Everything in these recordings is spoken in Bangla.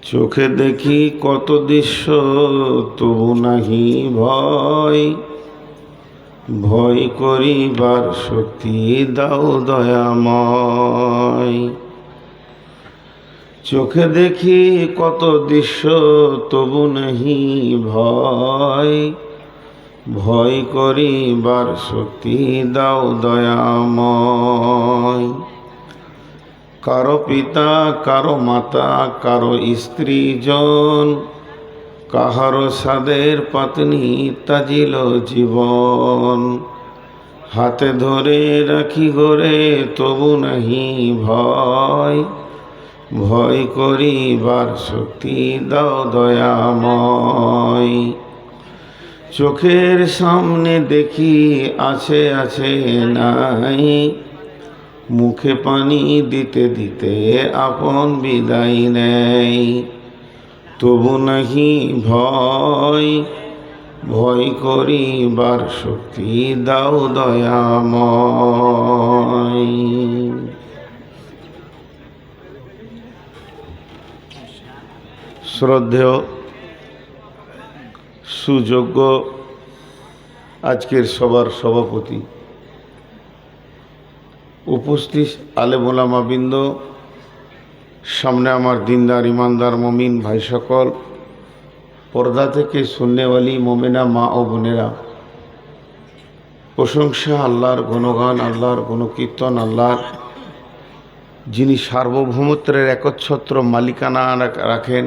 চোখে দেখি কত দৃশ্য, তবু নাহি ভয়। ভয় করিবার শক্তি দাও দয়াময়। চোখে দেখি কত দৃশ্য, তবু নাহি ভয়। ভয় করিবার শক্তি দাও দয়াময়। কারো পিতা, কারো মাতা, কারো স্ত্রীজন, কাহারো সাদের পাতনি তাজিল জীবন। হাতে ধরে রাখি গোরে, তবু নাহি ভয়। ভয় করিবার শক্তি দাও দয়াময়। চোখের সামনে দেখি আছে আছে নাই, মুখে পানি দিতে দিতে আপন বিদায় নেই। তবু নাহি ভয়। ভয় করিবার শক্তি দাও দয়াময়। শ্রদ্ধেয় সুযোগ্য আজকের সবার সভাপতি, উপস্থিত আলেম ওলামা বৃন্দ, সামনে আমার দিনদার ইমানদার মমিন ভাই সকল, পর্দা থেকে সুন্নেওয়ালি মোমেনা মা ও বোনেরা, প্রশংসা আল্লাহর, গুণগান আল্লাহর, গুণকীর্তন আল্লাহর, যিনি সার্বভৌমত্বের একচ্ছত্র মালিকানা রাখেন,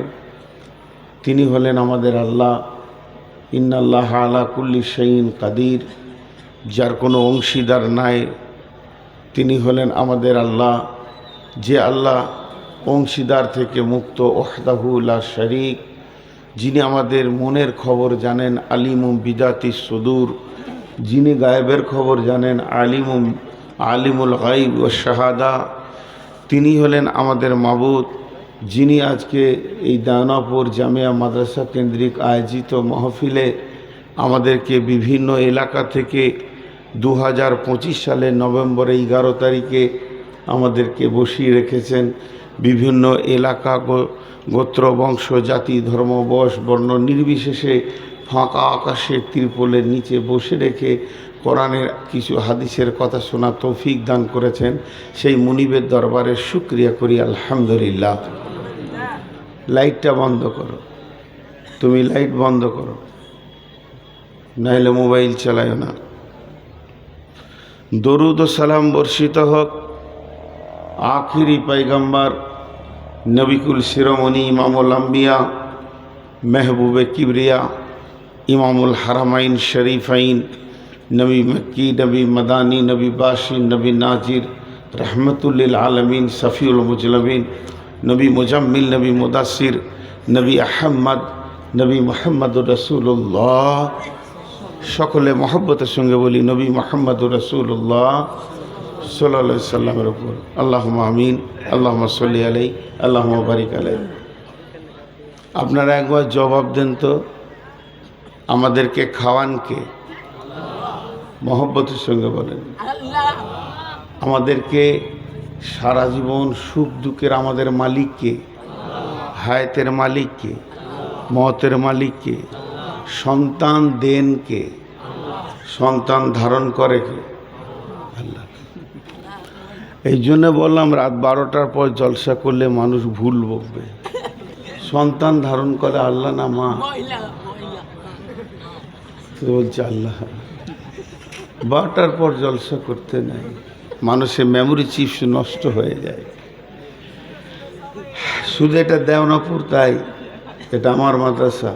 তিনি হলেন আমাদের আল্লাহ। ইন্নাল্লাহ আলা কুল্লি শাইইন কাদির, যার কোনো অংশীদার নাই, তিনি হলেন আমাদের আল্লাহ। যে আল্লাহ অংশীদার থেকে মুক্ত, ওয়াহদাহু লা শারীক, যিনি আমাদের মনের খবর জানেন, আলিমুম বিদাতি সুদূর, যিনি গায়েবের খবর জানেন, আলিমুল গায়ব ওয়াশ শাহাদা, তিনি হলেন আমাদের মাবুদ। যিনি আজকে এই দানাপুর জামিয়া মাদ্রাসা কেন্দ্রিক আয়োজিত মাহফিলে আমাদেরকে বিভিন্ন এলাকা থেকে 2025 সালের নভেম্বরে 11 তারিখে আমাদেরকে বসিয়ে রেখেছেন। বিভিন্ন এলাকা, গোত্র, বংশ, জাতি, ধর্ম, বয়স, বর্ণ নির্বিশেষে ফাঁকা আকাশের ত্রিপলের নিচে বসে রেখে কোরআনের কিছু হাদিসের কথা শোনা তৌফিক দান করেছেন। সেই মুনিবের দরবারে শুকরিয়া করি, আলহামদুলিল্লাহ। লাইটটা বন্ধ করো, তুমি লাইট বন্ধ করো, নাহলে মোবাইল চালায় না। দরুদ ও সালাম বর্ষিত হোক আখিরি পয়গম্বর নবিকুল শিরোমণি ইমামুল আম্বিয়া, মেহবুবে কিবরিয়া, ইমামুল হারামাইন শরীফাইন, নবী মক্কি, নবী মদানী, নবী বাশি, নবী নাজির, রহমতুল্লিল আলমিন, সফিউল মুজলমিন, নবী মুজাম্মিল, নবী মুদাসির, নবী আহম্মদ, নবী মোহাম্মদুর রাসূলুল্লাহ। সকলে মহব্বতের সঙ্গে বলি নবী মোহাম্মদুর রাসূলুল্লাহ সাল্লাল্লাহু আলাইহি সাল্লামের উপর আল্লাহুম্মা আমিন, আল্লাহুম্মা সাল্লি আলাইহি, আল্লাহুম্মা বারিক আলাইহি। আপনারা একবার জবাব দেন তো, আমাদেরকে খাওয়ান কে? মহব্বতের সঙ্গে বলেন। আমাদেরকে সারা জীবন সুখ দুঃখের আমাদের মালিক কে? হায়াতের মালিক কে? মওতের মালিক কে? সন্তান দেন কে? সন্তান ধারণ করে কে? আল্লাহ। এই জন্য বললাম রাত 12টার পর জলসা করলে মানুষ ভুল বকবে। সন্তান ধারণ করে আল্লাহ না মা? বলছে আল্লাহ। 12টার পর জলসা করতে নাই, মানুষের মেমোরি চিপস নষ্ট হয়ে যায়। শুধু এটা দেওনাপুর, তাই এটা আমার মাদ্রাসা,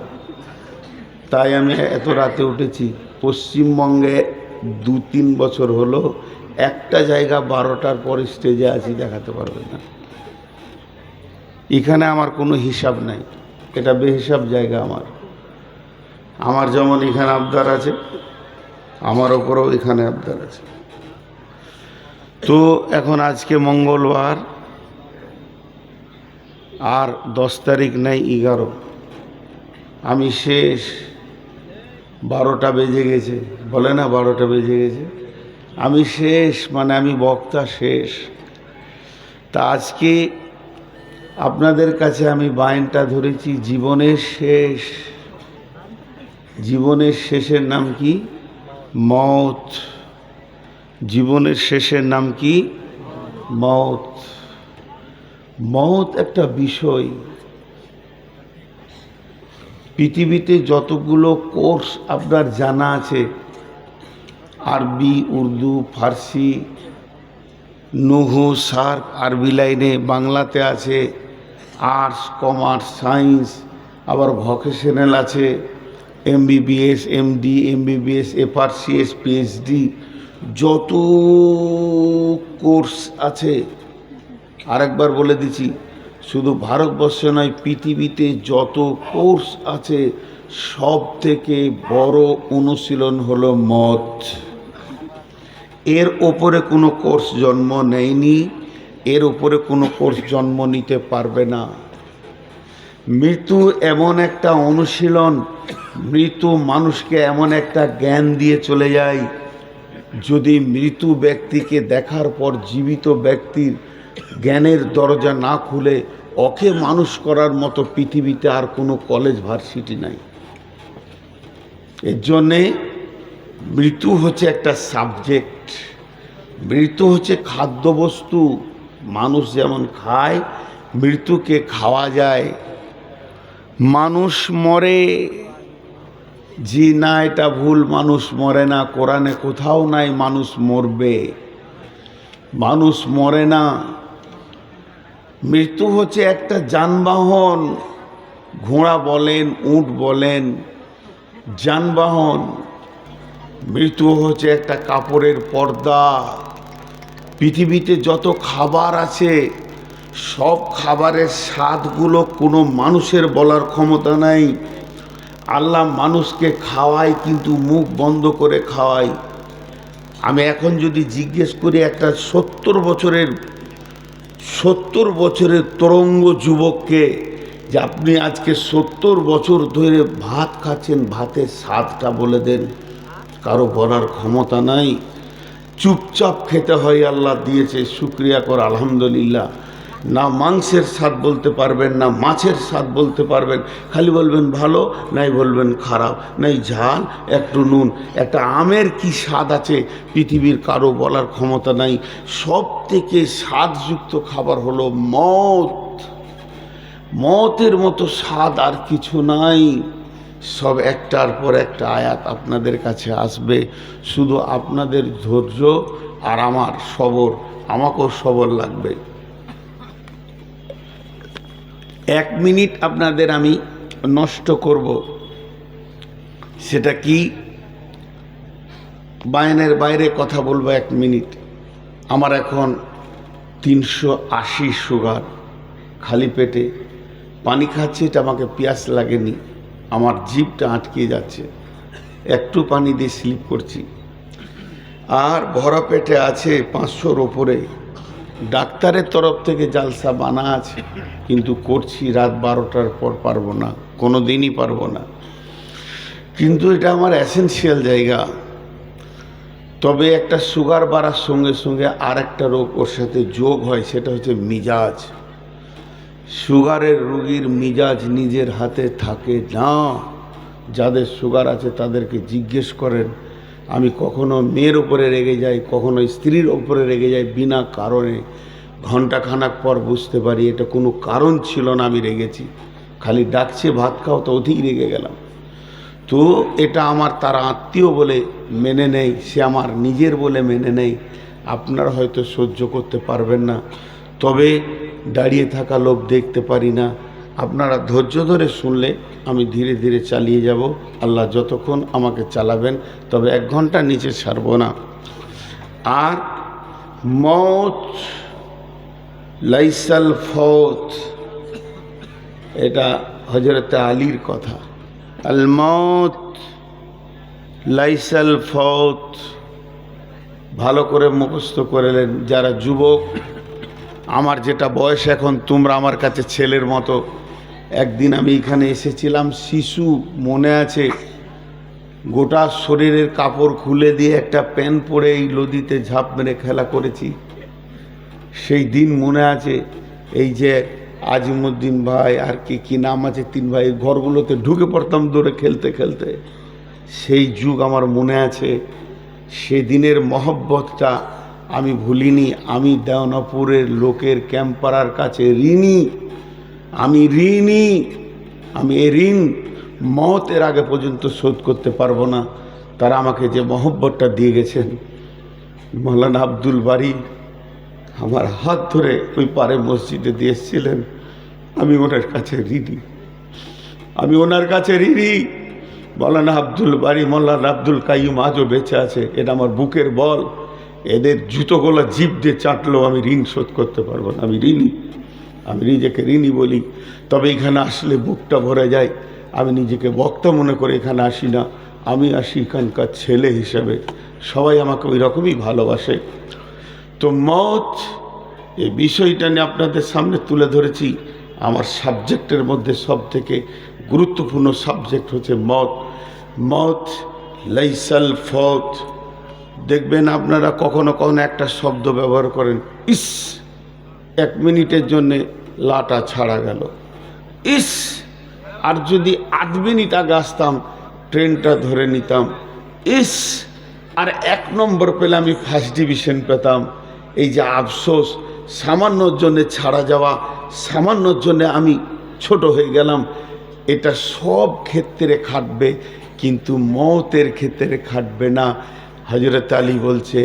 তাই আমি এত রাতে উঠেছি। পশ্চিমবঙ্গে 2-3 বছর হলো একটা জায়গা 12টার পর স্টেজে আছি, দেখাতে পারবে না। এখানে আমার কোনো হিসাব নাই, এটা বেহিসাব জায়গা আমার যেমন এখানে আবদার আছে, আমার ওপরেও এখানে আবদার আছে। তো এখন আজকে মঙ্গলবার, আর 10 তারিখ নাই, 11। আমি শেষ। 12টা বেজে গেছে, বলে না 12টা বেজে গেছে, আমি শেষ, মানে আমি বক্তা শেষ। তা আজকে আপনাদের কাছে আমি বায়ানটা ধরেছি জীবনের শেষের নাম কি? মওত। জীবনের শেষের নাম কি? মওত। মওত একটা বিষয়। পৃথিবীতে যতগুলো কোর্স আপনার জানা আছে, আরবি, উর্দু, ফার্সি, নুহু, সার্ক, আরবি লাইনে, বাংলাতে আছে, আর্টস, কমার্স, সায়েন্স, আবার ভোকেশনাল আছে, MBBS, MD, MBBS, FRCS, PhD, যত কোর্স আছে। আরেকবার বলে দিচ্ছি, শুধু ভারতবর্ষে নয়, পৃথিবীতে যত কোর্স আছে সব থেকে বড় অনুশীলন হলো মত। এর ওপরে কোনো কোর্স জন্ম নেয়নি, এর ওপরে কোনো কোর্স জন্ম নিতে পারবে না। মৃত্যু এমন একটা অনুশীলন, মৃত্যু মানুষকে এমন একটা জ্ঞান দিয়ে চলে যায়, যদি মৃত ব্যক্তিকে দেখার পর জীবিত ব্যক্তির জ্ঞানের দরজা না খুলে, ওকে মানুষ করার মতো পৃথিবীতে আর কোনো কলেজ ভার্সিটি নাই। এর জন্যে মৃত্যু হচ্ছে একটা সাবজেক্ট, মৃত্যু হচ্ছে খাদ্যবস্তু। মানুষ যেমন খায়, মৃত্যুকে খাওয়া যায়। মানুষ মরে, জি না, এটা ভুল, মানুষ মরে না। কোরআনে কোথাও নাই মানুষ মরবে, মানুষ মরে না। মৃত্যু হচ্ছে একটা যানবাহন, ঘোড়া বলেন, উট বলেন, যানবাহন। মৃত্যু হচ্ছে একটা কাপড়ের পর্দা। পৃথিবীতে যত খাবার আছে, সব খাবারের স্বাদগুলো কোনো মানুষের বলার ক্ষমতা নাই। আল্লাহ মানুষকে খাওয়ায়, কিন্তু মুখ বন্ধ করে খাওয়ায়। আমি এখন যদি জিজ্ঞেস করি একটা 70 বছরের তরঙ্গ যুবককে যে আপনি আজকে 70 বছর ধরে ভাত খাচ্ছেন, ভাতের স্বাদটা বলে দেন, কারো বলার ক্ষমতা নাই। চুপচাপ খেতে হয়, আল্লাহ দিয়েছে, শুকরিয়া কর আলহামদুলিল্লাহ। না মাংসের স্বাদ বলতে পারবেন, না মাছের স্বাদ বলতে পারবেন, খালি বলবেন ভালো, নাই বলবেন খারাপ, নাই ঝাল, একটু নুন। একটা আমের কি স্বাদ আছে পৃথিবীর কারো বলার ক্ষমতা নাই। সব থেকে স্বাদযুক্ত খাবার হলো মত। মতের মতো স্বাদ আর কিছু নাই। সব একটার পর একটা আয়াত আপনাদের কাছে আসবে, শুধু আপনাদের ধৈর্য আর আমার সবর, আমাকেও সবর লাগবে। 1 মিনিট আপনাদের আমি নষ্ট করব, সেটা কি? বায়ানের বাইরে কথা বলবো 1 মিনিট। আমার এখন 380 সুগার, খালি পেটে পানি খাচ্ছি, এটা আমাকে পিয়াস লাগেনি, আমার জিভটা আটকে যাচ্ছে, একটু পানি দিয়ে স্লিপ করছি। আর ভরা পেটে আছে 500-র ওপরে। ডাক্তারের তরফ থেকে জালসা বানা আছে, কিন্তু করছি রাত 12টার পর, পারবো না, কোনো দিনই পারবো না। কিন্তু এটা আমার এসেনশিয়াল জায়গা। তবে একটা সুগার বাড়ার সঙ্গে সঙ্গে আর একটা রোগ ওর সাথে যোগ হয়, সেটা হচ্ছে মিজাজ। সুগারের রোগীর মিজাজ নিজের হাতে থাকে না। যাদের সুগার আছে তাদেরকে জিজ্ঞেস করেন, আমি কখনো মেয়ের উপরে রেগে যাই, কখনো স্ত্রীর উপরে রেগে যাই বিনা কারণে। ঘণ্টাখানাক পর বুঝতে পারি এটা কোনো কারণ ছিল না, আমি রেগেছি, খালি ডাকছে ভাত খাও তো অধিক রেগে গেলাম। তো এটা আমার তার আত্মীয় বলে মেনে নেই, সে আমার নিজের বলে মেনে নেই। আপনারা হয়তো সহ্য করতে পারবেন না, তবে দাঁড়িয়ে থাকা লোক দেখতে পারি না। আপনারা ধৈর্য ধরে শুনলে আমি ধীরে ধীরে চালিয়ে যাব, আল্লাহ যতক্ষণ আমাকে চালাবেন, তবে 1 ঘন্টার নিচে ছাড়ব না। আর মওত লাইসাল ফওত, এটা হযরত আলীর কথা। আল মওত লাইসাল ফওত, ভালো করে মুখস্থ করলেন যারা যুবক। আমার যেটা বয়স এখন, তোমরা আমার কাছে ছেলের মতো। একদিন আমি এখানে এসেছিলাম, শিশু মনে আছে, গোটা শরীরের কাপড় খুলে দিয়ে একটা প্যান্ট পরে এই নদীতে ঝাঁপ মেরে খেলা করেছি, সেই দিন মনে আছে। এই যে আজিমুদ্দিন ভাই আর কি নাম আছে, 3 ভাই, ঘরগুলোতে ঢুকে পড়তাম দৌড়ে খেলতে খেলতে। সেই যুগ আমার মনে আছে, সেদিনের মহব্বতটা আমি ভুলিনি। আমি দেওনাপুরের লোকের ক্যাম্পারার কাছে ঋণী, আমি এ ঋণ মওতের আগে পর্যন্ত শোধ করতে পারবো না। তারা আমাকে যে মহব্বতটা দিয়ে গেছেন, মৌলানা আব্দুল বারী আমার হাত ধরে ওই পারে মসজিদে দিয়ে এসেছিলেন, আমি ওনার কাছে ঋণী। মৌলানা আব্দুল বারী, মৌলানা আব্দুল কাইয়ুম আজও বেঁচে আছে, এটা আমার বুকের বল। এদের জুতোগোলা জিভ দিয়ে চাটলেও আমি ঋণ শোধ করতে পারবো না। আমি নিজেকে ঋণী বলি। তবে এখানে আসলে বুকটা ভরে যায়। আমি নিজেকে বক্তা মনে করে এখানে আসি না, আমি আসি এখানকার ছেলে হিসাবে। সবাই আমাকে ওই রকমই ভালোবাসে। তো মওত, এই বিষয়টা নিয়ে আপনাদের সামনে তুলে ধরেছি। আমার সাবজেক্টের মধ্যে সবথেকে গুরুত্বপূর্ণ সাবজেক্ট হচ্ছে মওত লাইসাল ফওত। দেখবেন আপনারা কখনো কখনো একটা শব্দ ব্যবহার করেন, ইস 1 মিনিটের জন্যে লাটা ছাড়া গেল, ইস। আর যদি 8 মিনিট আগে আসতাম, ট্রেনটা ধরে নিতাম, ইস। আর 1 নম্বর পেলে আমি ফার্স্ট ডিভিশন পেতাম। এই যে আফসোস, সামান্যর জন্যে ছাড়া যাওয়া, সামান্যর জন্যে আমি ছোট হয়ে গেলাম, এটা সব ক্ষেত্রে খাটবে, কিন্তু মওতের ক্ষেত্রে খাটবে না। হযরত আলী বলছে,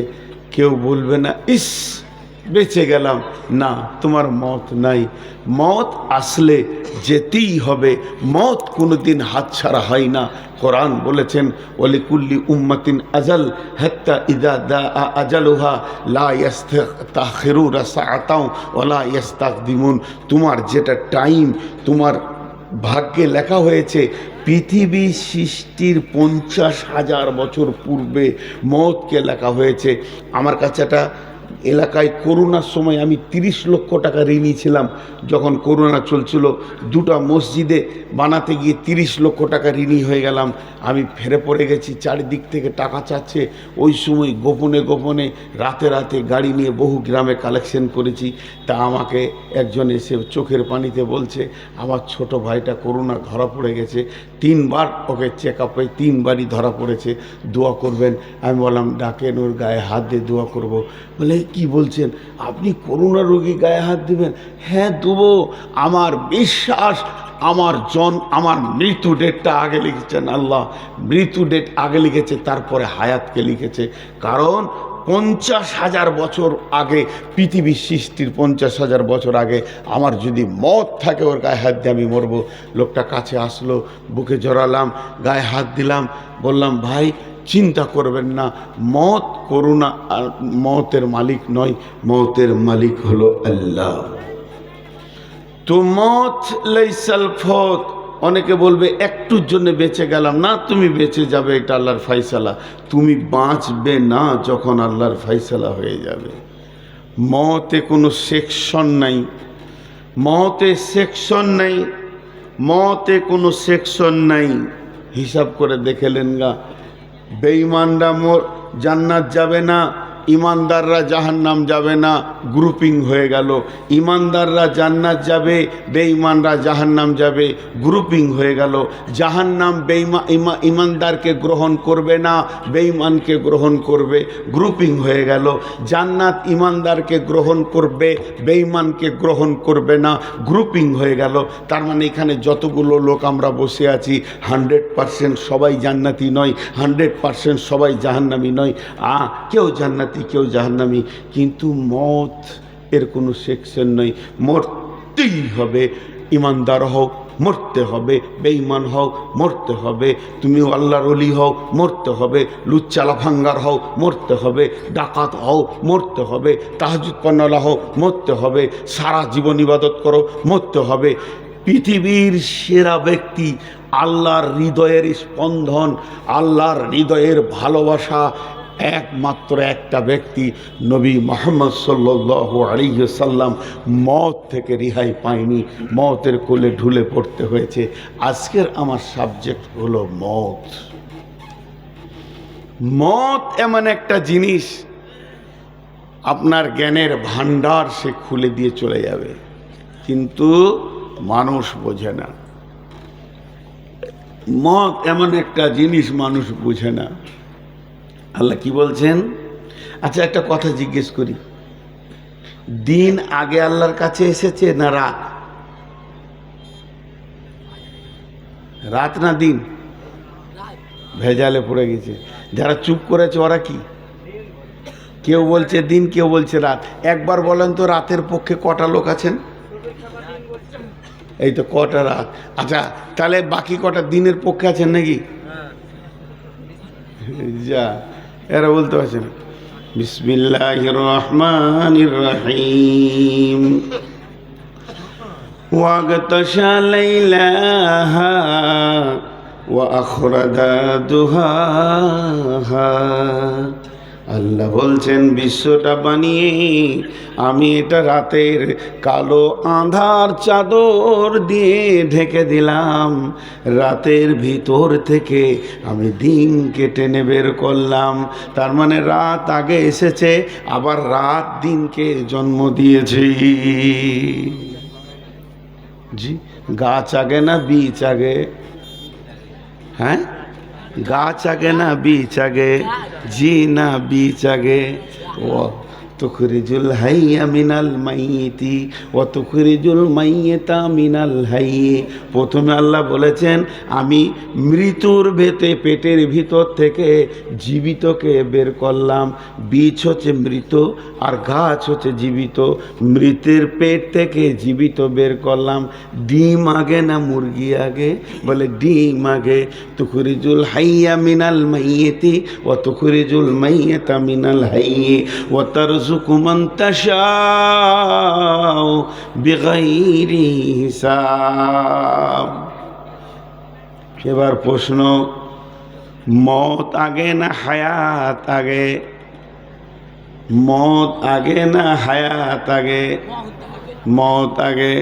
কেউ বলবে না ইস বেঁচে গেলাম, না, তোমার মওত নাই। মওত আসলে যেতেই হবে, মওত কোনোদিন হাতছাড়া হয় না। কোরআন বলেছেন, ওয়ালিকুল্লি উম্মাতিন আজাল হাত্তা ইযা দাআ আজালুহা লা ইস্তাখিরুনা সাআতাও ওয়া লা ইস্তাকদিমুন। তোমার যেটা টাইম, তোমার ভাগ্যে লেখা হয়েছে, পৃথিবী সৃষ্টির 50,000 বছর পূর্বে মওতকে লেখা হয়েছে। আমার কাছে একটা এলাকায় করোনার সময় আমি 30 লক্ষ টাকা ঋণী ছিলাম। যখন করোনা চলছিল, 2টা মসজিদে বানাতে গিয়ে 30 লক্ষ টাকা ঋণী হয়ে গেলাম। আমি ফেরে পড়ে গেছি, চারিদিক থেকে টাকা চাচ্ছে। ওই সময় গোপনে রাতে গাড়ি নিয়ে বহু গ্রামে কালেকশন করেছি। তা আমাকে একজন এসে চোখের পানিতে বলছে, আমার ছোট ভাইটা করোনা ধরা পড়ে গেছে, 3 বার ওকে চেক আপে 3 বারই ধরা পড়েছে, দোয়া করবেন। আমি বললাম, ডাকেন, ওর গায়ে হাত দিয়ে দোয়া করব। বলে, কি বলছেন আপনি, করোনা রোগী গায়ে হাত দিবেন? হ্যাঁ দেবো। আমার বিশ্বাস, আমার মৃত্যু ডেটটা আগে লিখেছেন আল্লাহ, মৃত্যু ডেট আগে লিখেছে, তারপরে হায়াতকে লিখেছে। কারণ 50,000 বছর আগে, পৃথিবীর সৃষ্টির 50,000 বছর আগে আমার যদি মওত থাকে, ওর গায়ে হাত দিয়ে আমি মরব। লোকটা কাছে আসলো, বুকে জড়ালাম, গায়ে হাত দিলাম, বললাম, ভাই চিন্তা করবেন না, মওত করোনা আর মওতের মালিক নয়, মওতের মালিক হলো আল্লাহ। তো মওত লাইসাল ফওত। অনেকে বলবে একটুর জন্য বেঁচে গেলাম, না, তুমি বেঁচে যাবে, এটা আল্লাহর ফায়সালা। তুমি বাঁচবে না যখন আল্লাহর ফায়সালা হয়ে যাবে। মওতে কোনো সেকশন নাই, মওতে কোনো সেকশন নাই। হিসাব করে দেখেলেন গা, বেঈমানরা জান্নাত যাবে না, ইমানদাররা জাহান্নাম যাবে না, গ্রুপিং হয়ে গেল। ইমানদাররা জান্নাত যাবে, বেঈমানরা জাহান্নাম যাবে, গ্রুপিং হয়ে গেল। জাহান্নাম ইমানদারকে গ্রহণ করবে না, বেঈমানকে গ্রহণ করবে, গ্রুপিং হয়ে গেল। জান্নাত ইমানদারকে গ্রহণ করবে, বেঈমানকে গ্রহণ করবে না, গ্রুপিং হয়ে গেল। তার মানে এখানে যতগুলো লোক আমরা বসে আছি, 100% সবাই জান্নাতি নয়, 100% সবাই জাহান্নামী নয়। কেউ জান্নাতি, কেউ জাহান্নামী, কিন্তু মওত এর কোনো সেকশন নেই। মরতেই হবে। ইমানদার হও, মরতে হবে, বেঈমান হও, মরতে হবে। তুমি আল্লাহর ওলি হও, মরতে হবে। লুচ্চা লাফাঙ্গার হও, মরতে হবে। ডাকাত হও, মরতে হবে। তাহাজ্জুদ পড়নেওয়ালা হও, মরতে হবে। সারা জীবন ইবাদত করো, মরতে হবে। পৃথিবীর সেরা ব্যক্তি, আল্লাহর হৃদয়ের স্পন্দন, আল্লাহর হৃদয়ের ভালোবাসা, একমাত্র একটা ব্যক্তি, নবী মুহাম্মদ সাল্লাল্লাহু আলাইহি ওয়াসাল্লাম। মওত থেকে রেহাই পায়নি, মওতের কোলে ঢুলে পড়তে হয়েছে। আজকের আমার সাবজেক্ট হলো মওত। মওত এমন একটা জিনিস, আপনার জ্ঞানের ভান্ডার সে খুলে দিয়ে চলে যাবে। কিন্তু মানুষ বোঝে না। মত এমন একটা জিনিস মানুষ বুঝে না। আল্লাহ কি বলছেন? আচ্ছা একটা কথা জিজ্ঞেস করি, দিন আগে আল্লাহর কাছে এসেছে না রাত? রাত না দিন? ভেজালে পড়ে গেছে। যারা চুপ করেছে ওরা কি? কেউ বলছে দিন, কেউ বলছে রাত। একবার বলেন তো রাতের পক্ষে কটা লোক আছেন? এই তো কটা রাত। আচ্ছা তাহলে বাকি কটা দিনের পক্ষে আছেন নাকি? যা, এরা বলতে পারছে না। বিসমিল্লাহির রহমানির রহিম। ওয়াগতাশা লাইলাহা ওয়া আখরাজা দুহাহা। আল্লাহ বলছেন বিশ্বটা বানিয়ে আমি এটা রাতের কালো আঁধার চাদর দিয়ে ঢেকে দিলাম। রাতের ভিতর থেকে আমি দিনকে টেনে বের করলাম। তার মানে রাত আগে এসেছে, আবার রাত দিনকে জন্ম দিয়েছে। জি, গাছ আগে না বীজ আগে? হ্যাঁ, গাছ আগে না বীজ আগে? জি না, বীজ আগে। ও তুখরিজুল হাইয়া মিনাল মাইয়িতি ওয়া তুখরিজুল মাইয়িতা মিনাল হাইয়ি। প্রথমে আল্লাহ বলেছেন আমি মৃত্যুর পেটের ভিতর থেকে জীবিতকে বের করলাম। বীজ হচ্ছে মৃত আর গাছ হচ্ছে জীবিত। মৃতের পেট থেকে জীবিত বের করলাম। ডিম আগে না মুরগি আগে? বলে ডিম আগে। তুখরিজুল হাইয়া মিনাল মাইয়িতি ওয়া তুখরিজুল মাইয়িতা মিনাল হাইয়ি ওয়া তারযুকু মান তাশাউ বিগাইরি হিসাব। এবার প্রশ্ন, মত আগে না হায়াত আগে? মত আগে না হায়াত আগে? মত আগে।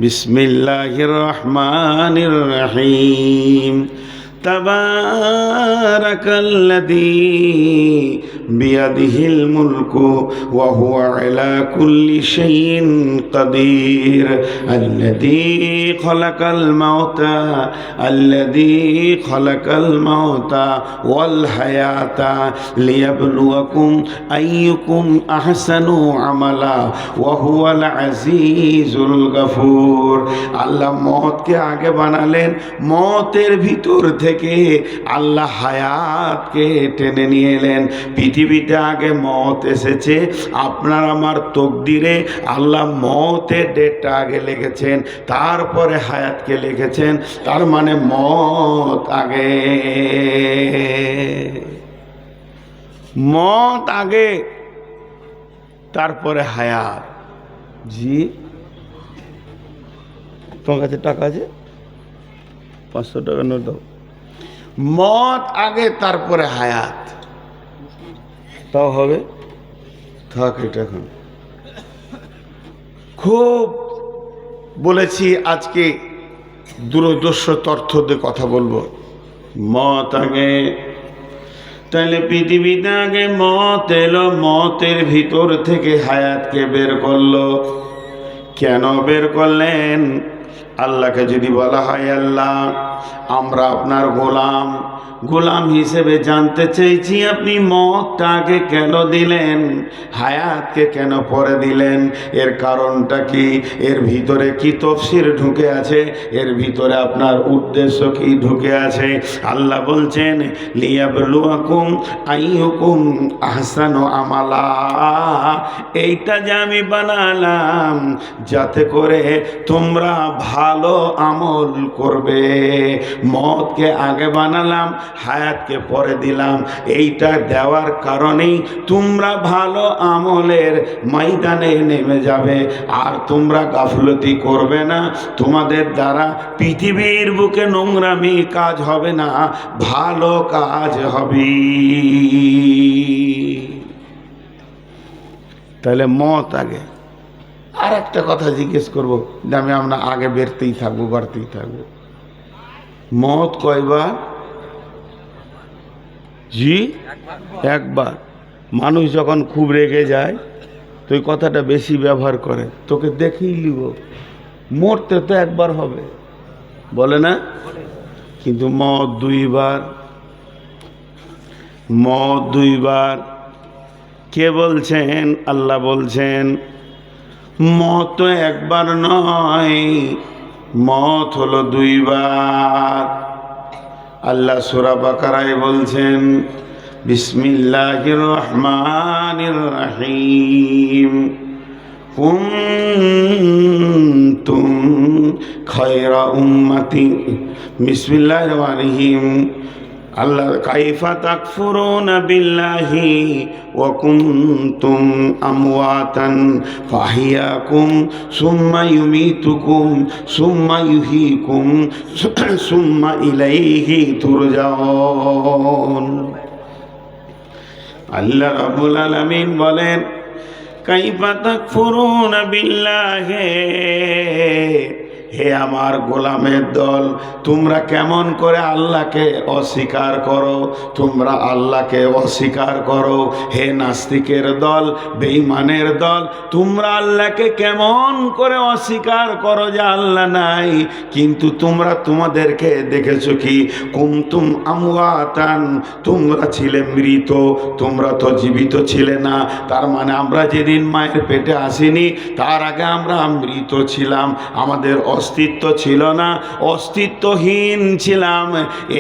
বিসমিল্লাহির রহমানির রহিম। তাবারাকাল্লাযী বিয়াদিহিল মুলকু ওয়া হুয়া আলা কুল্লি শাইইন কাদির। আল্লাযী খালাকাল মাউতা ওয়াল হায়াতা লিয়াবলুয়াকুম আইয়ুকুম আহসানু আমালা ওয়া হুয়াল আজিজুল গফুর। আল্লাহ মতকে আগে বানালেন, মতের ভিতর থেকে আল্লাহ হায়াতকে টেনে নিয়ে এলেন। পৃথিবীতে আগে মত এসেছে, আপনার আমার তকদিরে আল্লাহ মতের ডেটটা আগে লিখেছেন, তারপরে হায়াতকে লিখেছেন। তার মানে মত আগে। মত আগে, তারপরে হায়াত। জি, তোমার কাছে টাকা আছে? 500 টাকা নোট দাও। মত আগে তারপরে হায়াত, তাও হবে? থাক, এটা এখন খুব বলেছি, আজকে দূরদর্শী তথ্য দিয়ে কথা বলবো। মত আগে, তাহলে পৃথিবীতে আগে মত এলো, মতের ভিতর থেকে হায়াতকে বের করলো। কেন বের করলেন? আল্লাহকে যদি বলা হয় আল্লাহ আমরা আপনার গোলাম, গোলাম হিসেবে জানতে চেয়েছি আপনি মতটাকে কেন দিলেন, হায়াতকে কেন পরে দিলেন, এর কারণটা কি, এর ভিতরে কি তফসির ঢুকে আছে, এর ভিতরে আপনার উদ্দেশ্য কি ঢুকে আছে? আল্লাহ বলছেন লিয়াবলুয়াকুম আইয়ুকুম আহসানু আমালা। এইটা যে আমি বানালাম যাতে করে তোমরা ভালো আমল করবে। মতকে আগে বানালাম, হায়াতকে পরে দিলাম। এইটা দেওয়ার কারণেই তোমরা ভালো আমলের ময়দানে নেমে যাবে। আর তোমরা গাফলতি করবে না, তোমাদের দ্বারা পৃথিবীর বুকে নোংরামি কাজ হবে না, ভালো কাজ হবে। তাহলে মত আগে। আর একটা কথা জিজ্ঞেস করবো, আমি আমরা আগে বেরতেই থাকবো, বাড়তেই থাকবো। মত কয়বার? জি, একবার। মানুষ যখন খুব রেগে যায় তো এই কথাটা বেশি ব্যবহার করে, তোকে দেখেই লিব, মরতে তো একবার হবে, বলে না? কিন্তু মত দুইবার, মত দুইবার। কে বলছেন? আল্লাহ বলছেন মত তো একবার নয়, মত হলো দুইবার। আল্লাহ সূরা বাকারায় বলছেন বিসমিল্লাহির রহমানির রহিম কুনতুম খায়রা উম্মাতি। বিসমিল্লাহির রহমানির রহিম। আল্লাহ কাইফা তাকফুরুনা বিল্লাহি ওয়া কুনতুম আমওয়াতান ফাহিয়াকুম সুম্মা ইউমীতুকুম সুম্মা ইউহয়িকুম সুম্মা ইলাইহি তুরজাউন। আল্লাহ রাব্বুল আলামিন বলেন কাইফা তাকফুরুনা বিল্লাহি, হে আমার গোলামের দল, তোমরা কেমন করে আল্লাহকে অস্বীকার করো, তোমরা আল্লাহকে অস্বীকার করো। হে নাস্তিকের দল, বেঈমানের দল, তোমরা আল্লাহকে কেমন করে অস্বীকার করো যে আল্লাহ নাই। কিন্তু তোমরা তোমাদেরকে দেখেছো কি কুনতুম আমওয়াতান, তোমরা ছিলে মৃত, তোমরা তো জীবিত ছিলে না। তার মানে আমরা যেদিন মায়ের পেটে আসিনি তার আগে আমরা মৃত ছিলাম, আমাদের অস্তিত্ব ছিল না, অস্তিত্বহীন ছিলাম।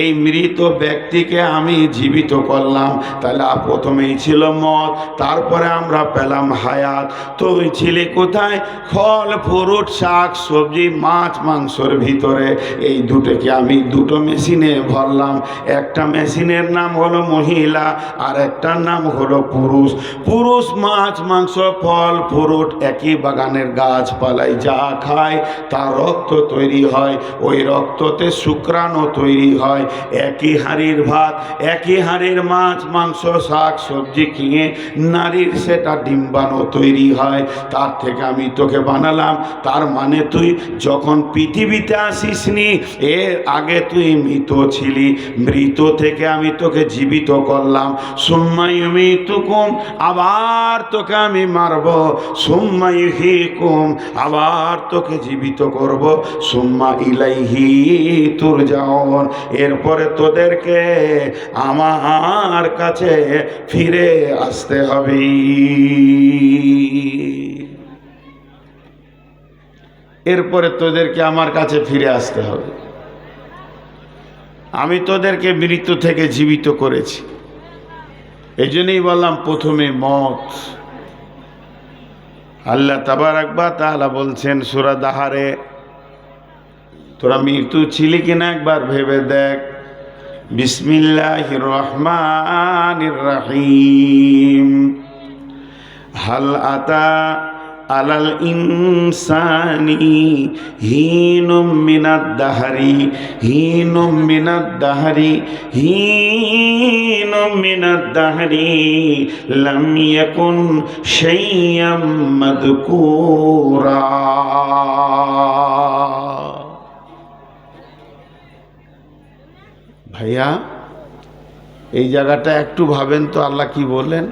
এই মৃত ব্যক্তিকে আমি জীবিত করলাম, তাহলে প্রথমেই ছিল মত, তারপরে আমরা পেলাম হায়াত। তো ওই ছিলে কোথায়? ফল ফ্রুট শাক সবজি মাছ মাংসর ভিতরে। এই দুটোকে আমি দুটো মেশিনে ভরলাম। একটা মেশিনের নাম হলো মহিলা আর একটার নাম হলো পুরুষ। পুরুষ মাছ মাংস ফল ফ্রুট একই বাগানের গাছপালায় যা খায় তার রক্ত তৈরি হয়, ওই রক্ততে শুক্রাণু তৈরি হয়। একই হাঁড়ির ভাত একই হাঁড়ির মাছ মাংস শাক সবজি খেয়ে নারীর সেটা ডিম্বাণু তৈরি হয়, তার থেকে আমি তোকে বানালাম। তার মানে তুই যখন পৃথিবীতে আসিসনি এর আগে তুই মৃত ছিলি, মৃত থেকে আমি তোকে জীবিত করলাম। সুম্মা ইউমীতুকুম, আবার তোকে আমি মারব। সুম্মা ইউহয়িকুম, আবার তোকে জীবিত করব। সুম্মা ইলাইহি তুরজাউন, এরপরে তোদেরকে আমার কাছে ফিরে আসতে হবে। এরপরে তোদেরকে আমার কাছে ফিরে আসতে হবে। আমি তোদেরকে মৃত্যু থেকে জীবিত করেছি। এই জন্যই বললাম প্রথমে মত। আল্লাহ তাবারাক ওয়া তাআলা বলছেন সূরা দাহারে, তোরা মৃত্যু ছিলি কিনা একবার ভেবে দেখ। বিসমিল্লাহির রহমানির রহিম। হাল আতা আলাল ইনসানি হিনুম মিনাদ দাহরি হিনুম মিনাদ দাহরি হিনুম মিনাদ দাহরি লাম ইয়াকুন শাইয়্যাম মাযকুরা। ভাইয়া এই জায়গাটা একটু ভাবেন তো আল্লাহ কি বললেন।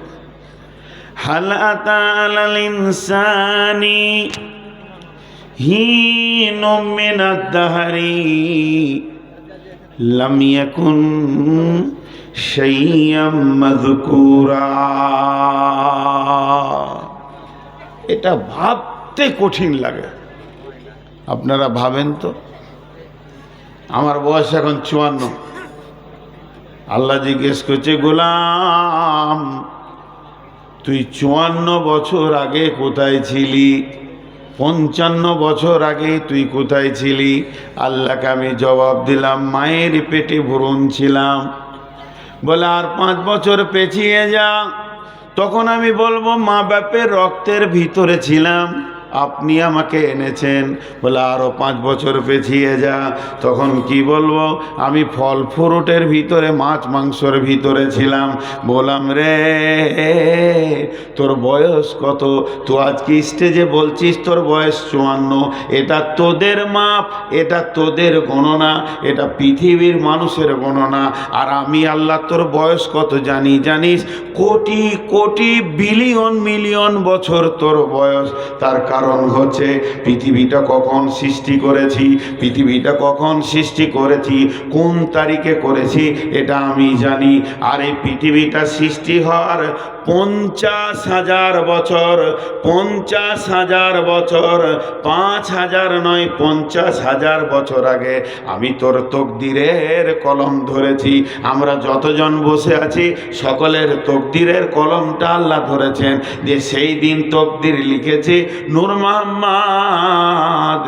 হাল আতা আলাল ইনসানি হিনুম মিনাদ দাহরি লাম ইয়াকুন শাইয়্যাম মাযকুরা। এটা ভাবতে কঠিন লাগে। আপনারা ভাবেন তো, আমার বয়স এখন 54। আল্লাহ জিজ্ঞেস করছে গোলাম তুই 54 বছর আগে কোথায় ছিলি? 55 বছর আগে তুই কোথায় ছিলি? আল্লাহকে আমি জবাব দিলাম মায়ের পেটে ভ্রূণ ছিলাম। বলে আর 5 বছর পেছিয়ে যা, তখন আমি বলবো মা বাপের রক্তের ভিতরে ছিলাম, আপনি আমাকে এনেছেন। বলে আরও 5 বছর পেছিয়ে যা, তখন কি বলবো আমি ফল ফ্রুটের ভিতরে মাছ মাংসর ভিতরে ছিলাম। বললাম রে তোর বয়স কত? তো আজকে স্টেজে বলছিস তোর বয়স 54। এটা তোদের মাপ, এটা তোদের গণনা, এটা পৃথিবীর মানুষের গণনা। আর আমি আল্লাহ তোর বয়স কত জানি জানিস? কোটি কোটি বিলিয়ন মিলিয়ন বছর তোর বয়স। তার কারণ কারণ হচ্ছে পৃথিবীটা কখন সৃষ্টি করেছি, পৃথিবীটা কখন সৃষ্টি করেছি, কোন তারিখে করেছি এটা আমি জানি। আর এই পৃথিবীটা সৃষ্টি হওয়ার 50,000 বছর, 50,000 বছর, 5,000 নয় 50,000 বছর আগে আমি তোর তকদিরের কলম ধরেছি। আমরা যতজন বসে আছি সকলের তকদিরের কলমটা আল্লাহ ধরেছেন, যে সেই দিন তকদির লিখেছে নূর মোহাম্মদ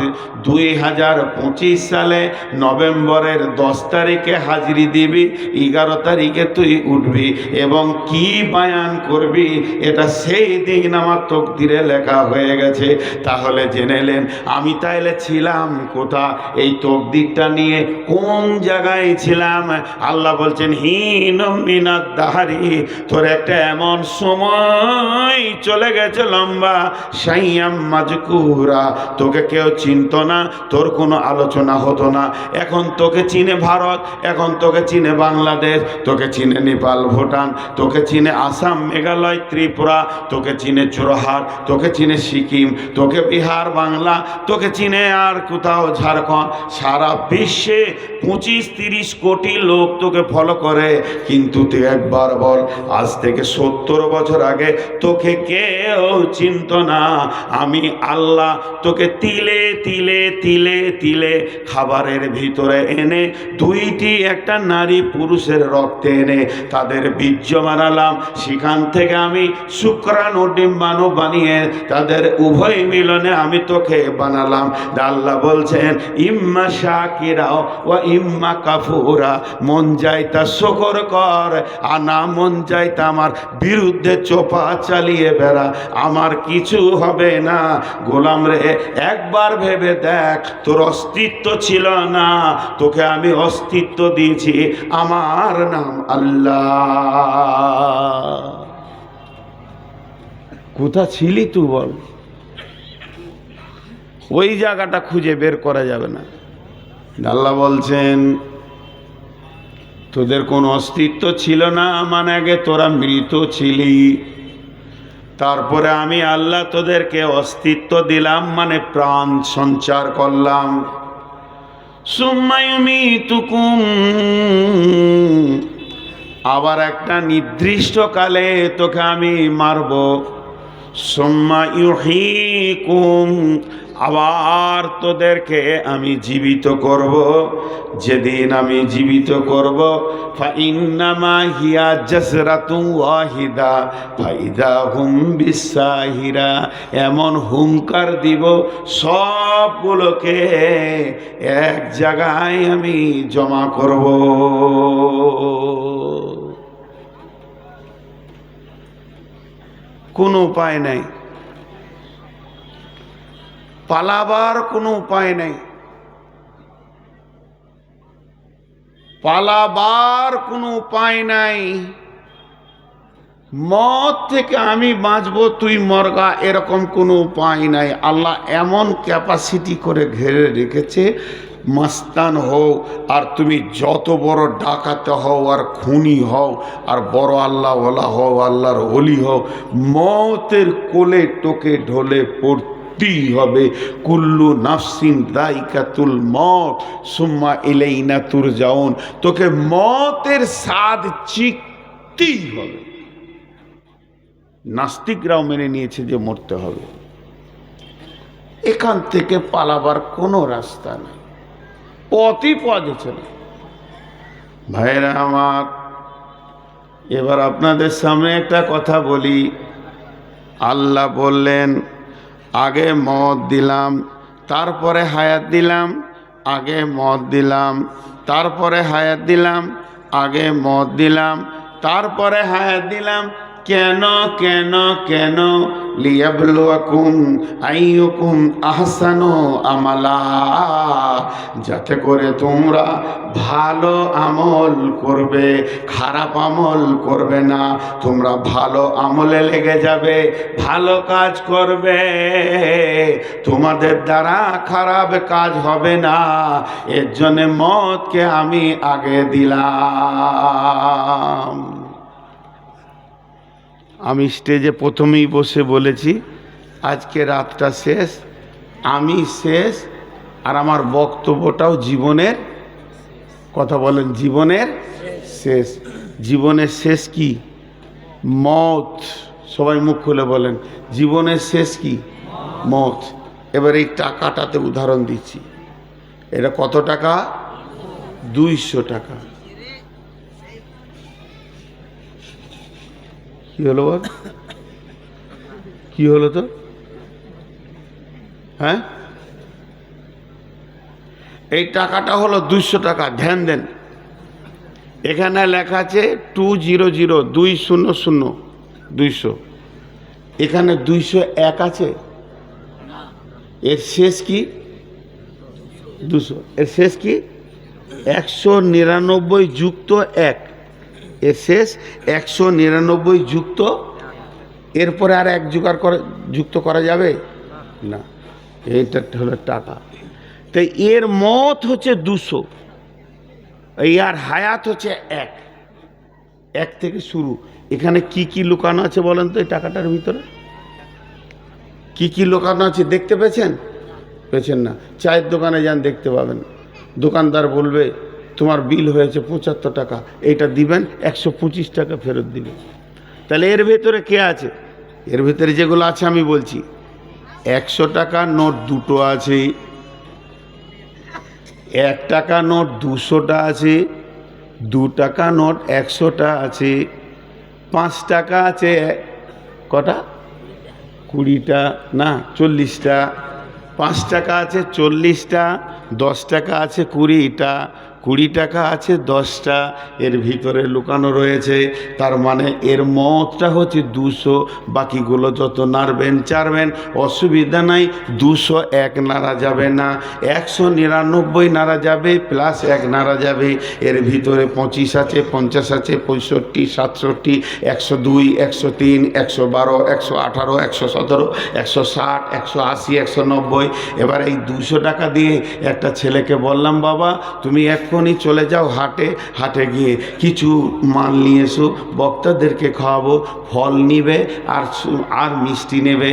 2025 সালে নভেম্বরের 10 তারিখে হাজিরি দিবি, 11 তারিখে তুই উঠবি এবং কি বায়ান করবি এটা সেই দিন আমার তকদিরে লেখা হয়ে গেছে। তাহলে জেনেলেন আমি তাইলে ছিলাম কোথা, এই তকদিরটা নিয়ে কোন জায়গায় ছিলাম। আল্লাহ বলছেন হিন মিনাদ দাহারি, তোর একটা এমন সময় চলে গেছে লম্বা, সাইয়াম মাজকুরা, তোকে কেউ চিনত না, তোর কোনো আলোচনা হতো না। এখন তোকে চিনে ভারত, এখন তোকে চিনে বাংলাদেশ, তোকে চিনে নেপাল ভুটান, তোকে চিনে আসাম মেঘালয় ত্রিপুরা, তোকে চিনে চোরহাট, তোকে চিনে সিকিম, তোকে বিহার বাংলা, তোকে চিনে আর কোথাও ঝাড়খণ্ড। সারা বিশ্বে 25-30 কোটি লোক তোকে ফলো করে। কিন্তু তুই একবার বল, আজ থেকে 70 বছর আগে তোকে কেউ চিনত না। আমি আল্লাহ তোকে তিলে তিলে তিলে তিলে খাবারের ভিতরে এনে দুইটি, একটা নারী পুরুষের রক্তে এনে তাদের বীর্য মারালাম, সেখান থেকে আমি শুক্রাণু ডিম্বাণু বানিয়ে তাদের উভয় মিলনে আমি তোকে বানালাম। আল্লাহ বলছেন ইম্মা শাকিরা ও ইম্মা কাফুরা, মন যায় তা শুকর কর, আর না মন যায় তা আমার বিরুদ্ধে চোপা চালিয়ে বেড়া, আমার কিছু হবে না। গোলাম রে, একবার ভেবে দেখ, তোর অস্তিত্ব ছিল না, তোকে আমি অস্তিত্ব দিয়েছি, আমার নাম আল্লাহ। কোথা ছিলি তুই বল? ওই জায়গাটা খুঁজে বের করা যাবে না। আল্লাহ বলছেন তোদের কোনো অস্তিত্ব ছিল না, মানে আগে তোরা মৃত ছিলি, তারপরে আমি আল্লাহ তোদেরকে অস্তিত্ব দিলাম, মানে প্রাণ সঞ্চার করলাম। সুম্মা ইউমিতুকুম, আবার একটা নির্দিষ্ট কালে তোকে আমি মারব। সুম্মা ইউহয়িকুম, আবার তোদেরকে আমি জীবিত করব। যেদিন আমি জীবিত করব, ফাইন্নামা হিয়া জাসরাতুন ওয়াহিদা ফাইদা হুম বিসাহিরা, এমন হুঙ্কার দিব সবগুলোকে এক জায়গায় আমি জমা করব। কোনো উপায় নাই, পালাবার কোনো উপায় নাই, পালাবার কোনো উপায় নাই। মত থেকে আমি বাঁচবো তুই মরগা, এরকম কোনো উপায় নাই। আল্লাহ এমন ক্যাপাসিটি করে ঘিরে রেখেছে, মাস্তান হও আর তুমি যত বড় ডাকাতে হও আর খুনি হও আর বড় আল্লাহওয়ালা হও, আল্লাহর ওলি হও, মতের কোলে টোকে ঢলে পড়তেই হবে। কুল্লু নাফসিন দাইকাতুল মত সুম্মা ইলাইনা তুরজাউন, তোকে মতের স্বাদ চিখতেই হবে। নাস্তিকরাও মেনে নিয়েছে যে মরতে হবে, এখান থেকে পালাবার কোনো রাস্তা নেই, পথই পাওয়া যাচ্ছে না। ভাইরা আমার, এবার আপনাদের সামনে একটা কথা বলি। আল্লাহ বললেন আগে মদ দিলাম, তারপরে হায়াত দিলাম, আগে মদ দিলাম, তারপরে হায়াত দিলাম, আগে মদ দিলাম, তারপরে হায়াত দিলাম। কেন কেন কেন? লিয়াবলুয়াকুম আইয়ুকুম আহসানু আমালা, যাতে করে তোমরা ভালো আমল করবে, খারাপ আমল করবে না। তোমরা ভালো আমলে লেগে যাবে, ভালো কাজ করবে, তোমাদের দ্বারা খারাপ কাজ হবে না। এর জন্য মতকে আমি আগে দিলাম। আমি স্টেজে প্রথমেই বসে বলেছি আজকে রাতটা শেষ, আমি শেষ, আর আমার বক্তব্যটাও জীবনের কথা বলেন, জীবনের শেষ। জীবনের শেষ কি? মত। সবাই মুখ খুলে বলেন, জীবনের শেষ কি? মত। এবার এই টাকাটাতে উদাহরণ দিচ্ছি। এটা কত টাকা? 200 টাকা। কি হলো বল? কি হলো তো? হ্যাঁ, এই টাকাটা হলো 200 টাকা। ধ্যান দেন, এখানে লেখা আছে 200, 200, 200। এখানে 201 আছে। এর শেষ কি? 200। এর শেষ কি? 199 যুক্ত 1। এর শেষ 199 যুক্ত, এরপরে আর এক যুক্ত করা যাবে না। এইটা হলো টাকা। তাই এর মত হচ্ছে 200, আর হায়াত হচ্ছে 1। 1 থেকে শুরু। এখানে কি কি লুকানো আছে বলেন তো? এই টাকাটার ভিতরে কি কি লুকানো আছে দেখতে পেয়েছেন? পেয়েছেন না? চায়ের দোকানে যান, দেখতে পাবেন। দোকানদার বলবে তোমার বিল হয়েছে 75 টাকা, এইটা দিবেন, 125 টাকা ফেরত দিবেন। তাহলে এর ভেতরে কে আছে? এর ভেতরে যেগুলো আছে আমি বলছি। 100 টাকার নোট দুটো আছে, 1 টাকা নোট 200টা আছে, 2 টাকা নোট 100টা আছে, 5 টাকা আছে কটা? 20টা না 40টা, 5 টাকা আছে 40টা, 10 টাকা আছে 20টা, 20 টাকা আছে 10টা। এর ভিতরে লুকানো রয়েছে। তার মানে এর মতটা হচ্ছে 200। বাকিগুলো যত নাড়বেন চাড়বেন অসুবিধা নাই। 201 নাড়া যাবে না, 199 নাড়া যাবে, প্লাস 1 নাড়া যাবে। এর ভিতরে 25 আছে, 50 আছে, 65, 67, 102, 103, 112, 118, 117, 160, 180, 190। এবার এই 200 টাকা দিয়ে একটা ছেলেকে বললাম, বাবা তুমি এক্ষুনি চলে যাও হাটে, হাটে গিয়ে কিছু মাল নিয়ে এসো, বক্তাদেরকে খাওয়াবো। ফল নিবে আর মিষ্টি নেবে,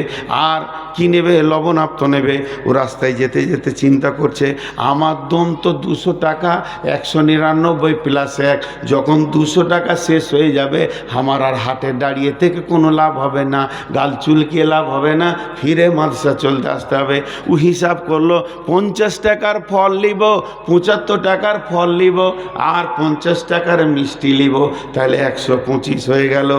আর কি নেবে? লবণাক্ত নেবে। ও রাস্তায় যেতে যেতে চিন্তা করছে, আমার দম তো 200 টাকা, 199 প্লাস 1। যখন 200 টাকা শেষ হয়ে যাবে আমার আর হাটে দাঁড়িয়ে থেকে কোনো লাভ হবে না, গাল চুলকিয়ে লাভ হবে না, ফিরে মাদ্রাসা চলতে আসতে হবে। ও হিসাব করলো 50 টাকার ফল নিব, 75 টাকার ফল নিব, আর 50 টাকার মিষ্টি নিব, তাহলে 125 হয়ে গেল।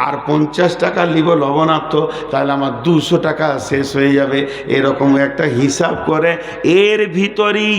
আর 50 টাকা নিব লবণাক্ত, তাহলে আমার 200 টাকা শেষ হয়ে যাবে। এরকম একটা হিসাব করে এর ভিতরেই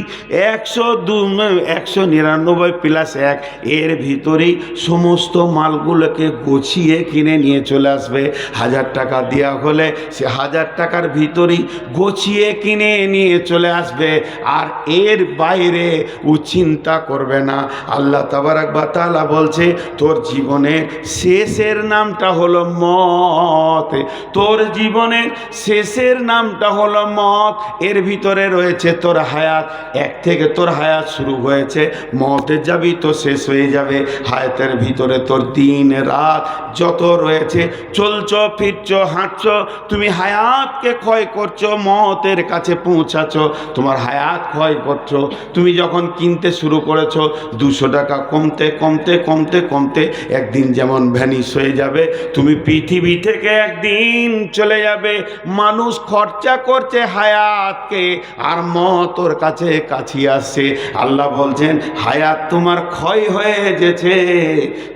199 প্লাস 1, এর ভিতরেই সমস্ত মালগুলোকে গুছিয়ে কিনে নিয়ে চলে আসবে। 1000 টাকা দেওয়া হলে সে 1000 টাকার ভিতরেই গুছিয়ে কিনে নিয়ে চলে আসবে। আর এর বাইরে ও চিন্তা করবে না। আল্লাহ তাবারাক ওয়া তাআলা বলছে, তোর জীবনের শেষের নামটা হলো মত। তোর জীবনের শেষের নামটা হলো মত। এর ভিতরে রয়েছে তোর হায়াত। 1 থেকে তোর হায়াত শুরু হয়েছে, মতে যাবি তো শেষ হয়ে যাবে। হায়াতের ভিতরে তোর দিন রাত যত রয়েছে, চলছ ফিরছ হাঁটছ, তুমি হায়াতকে ক্ষয় করছো, মতের কাছে পৌঁছাচ্ছ, তোমার হায়াত ক্ষয় করছো। তুমি যখন কিনতে শুরু করেছো 200 টাকা কমতে কমতে কমতে কমতে একদিন যেমন ভ্যানিশ হয়ে যাবে, তুমি পৃথিবী থেকে একদিন চলে যাবে। মানুষ খরচা করছে হায়াতকে, আর মত ওর কাছে কাছে আসছে। আল্লাহ বলছেন, হায়াত তোমার ক্ষয় হয়ে গেছে,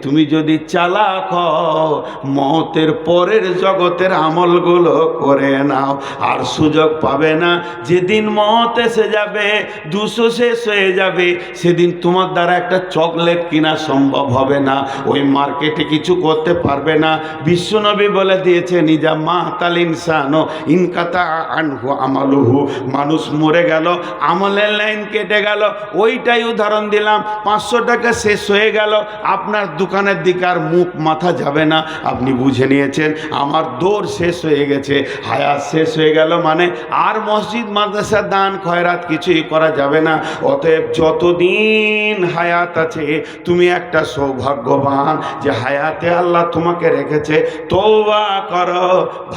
তুমি যদি চালাক হও মতের পরের জগতের আমলগুলো করে নাও, আর সুযোগ পাবে না। যেদিন মত এসে যাবে, 200 শেষ হয়ে যাবে, সেদিন তোমার দ্বারা একটা চকলেট কিনা সম্ভব হবে না, ওই মার্কেটে কিছু করতে পারবে না। বিশ্বনবী বলে দিয়েছে, নিজা মাতাল ইনসানো ইনকাতা আনহু আমালুহু, মানুষ মরে গেল, আমলের লাইন কেটে গেল। ওইটাই উদাহরণ দিলাম। 500 টাকা শেষ হয়ে গেল, আপনার দোকানের দিকে আর মুখ মাথা যাবে না, আপনি বুঝে নিয়েছেন আমার দৌড় শেষ হয়ে গেছে, হায়াত শেষ হয়ে গেল। মানে আর মসজিদ মাদ্রাসা দান খয়রাত কিছুই করা যাবে না। অতএব যতদিন যতদিন হায়াত আছে তুমি একটা সৌভাগ্যবান যে হায়াতে আল্লাহ তোমাকে রেখেছে। তওবা করো,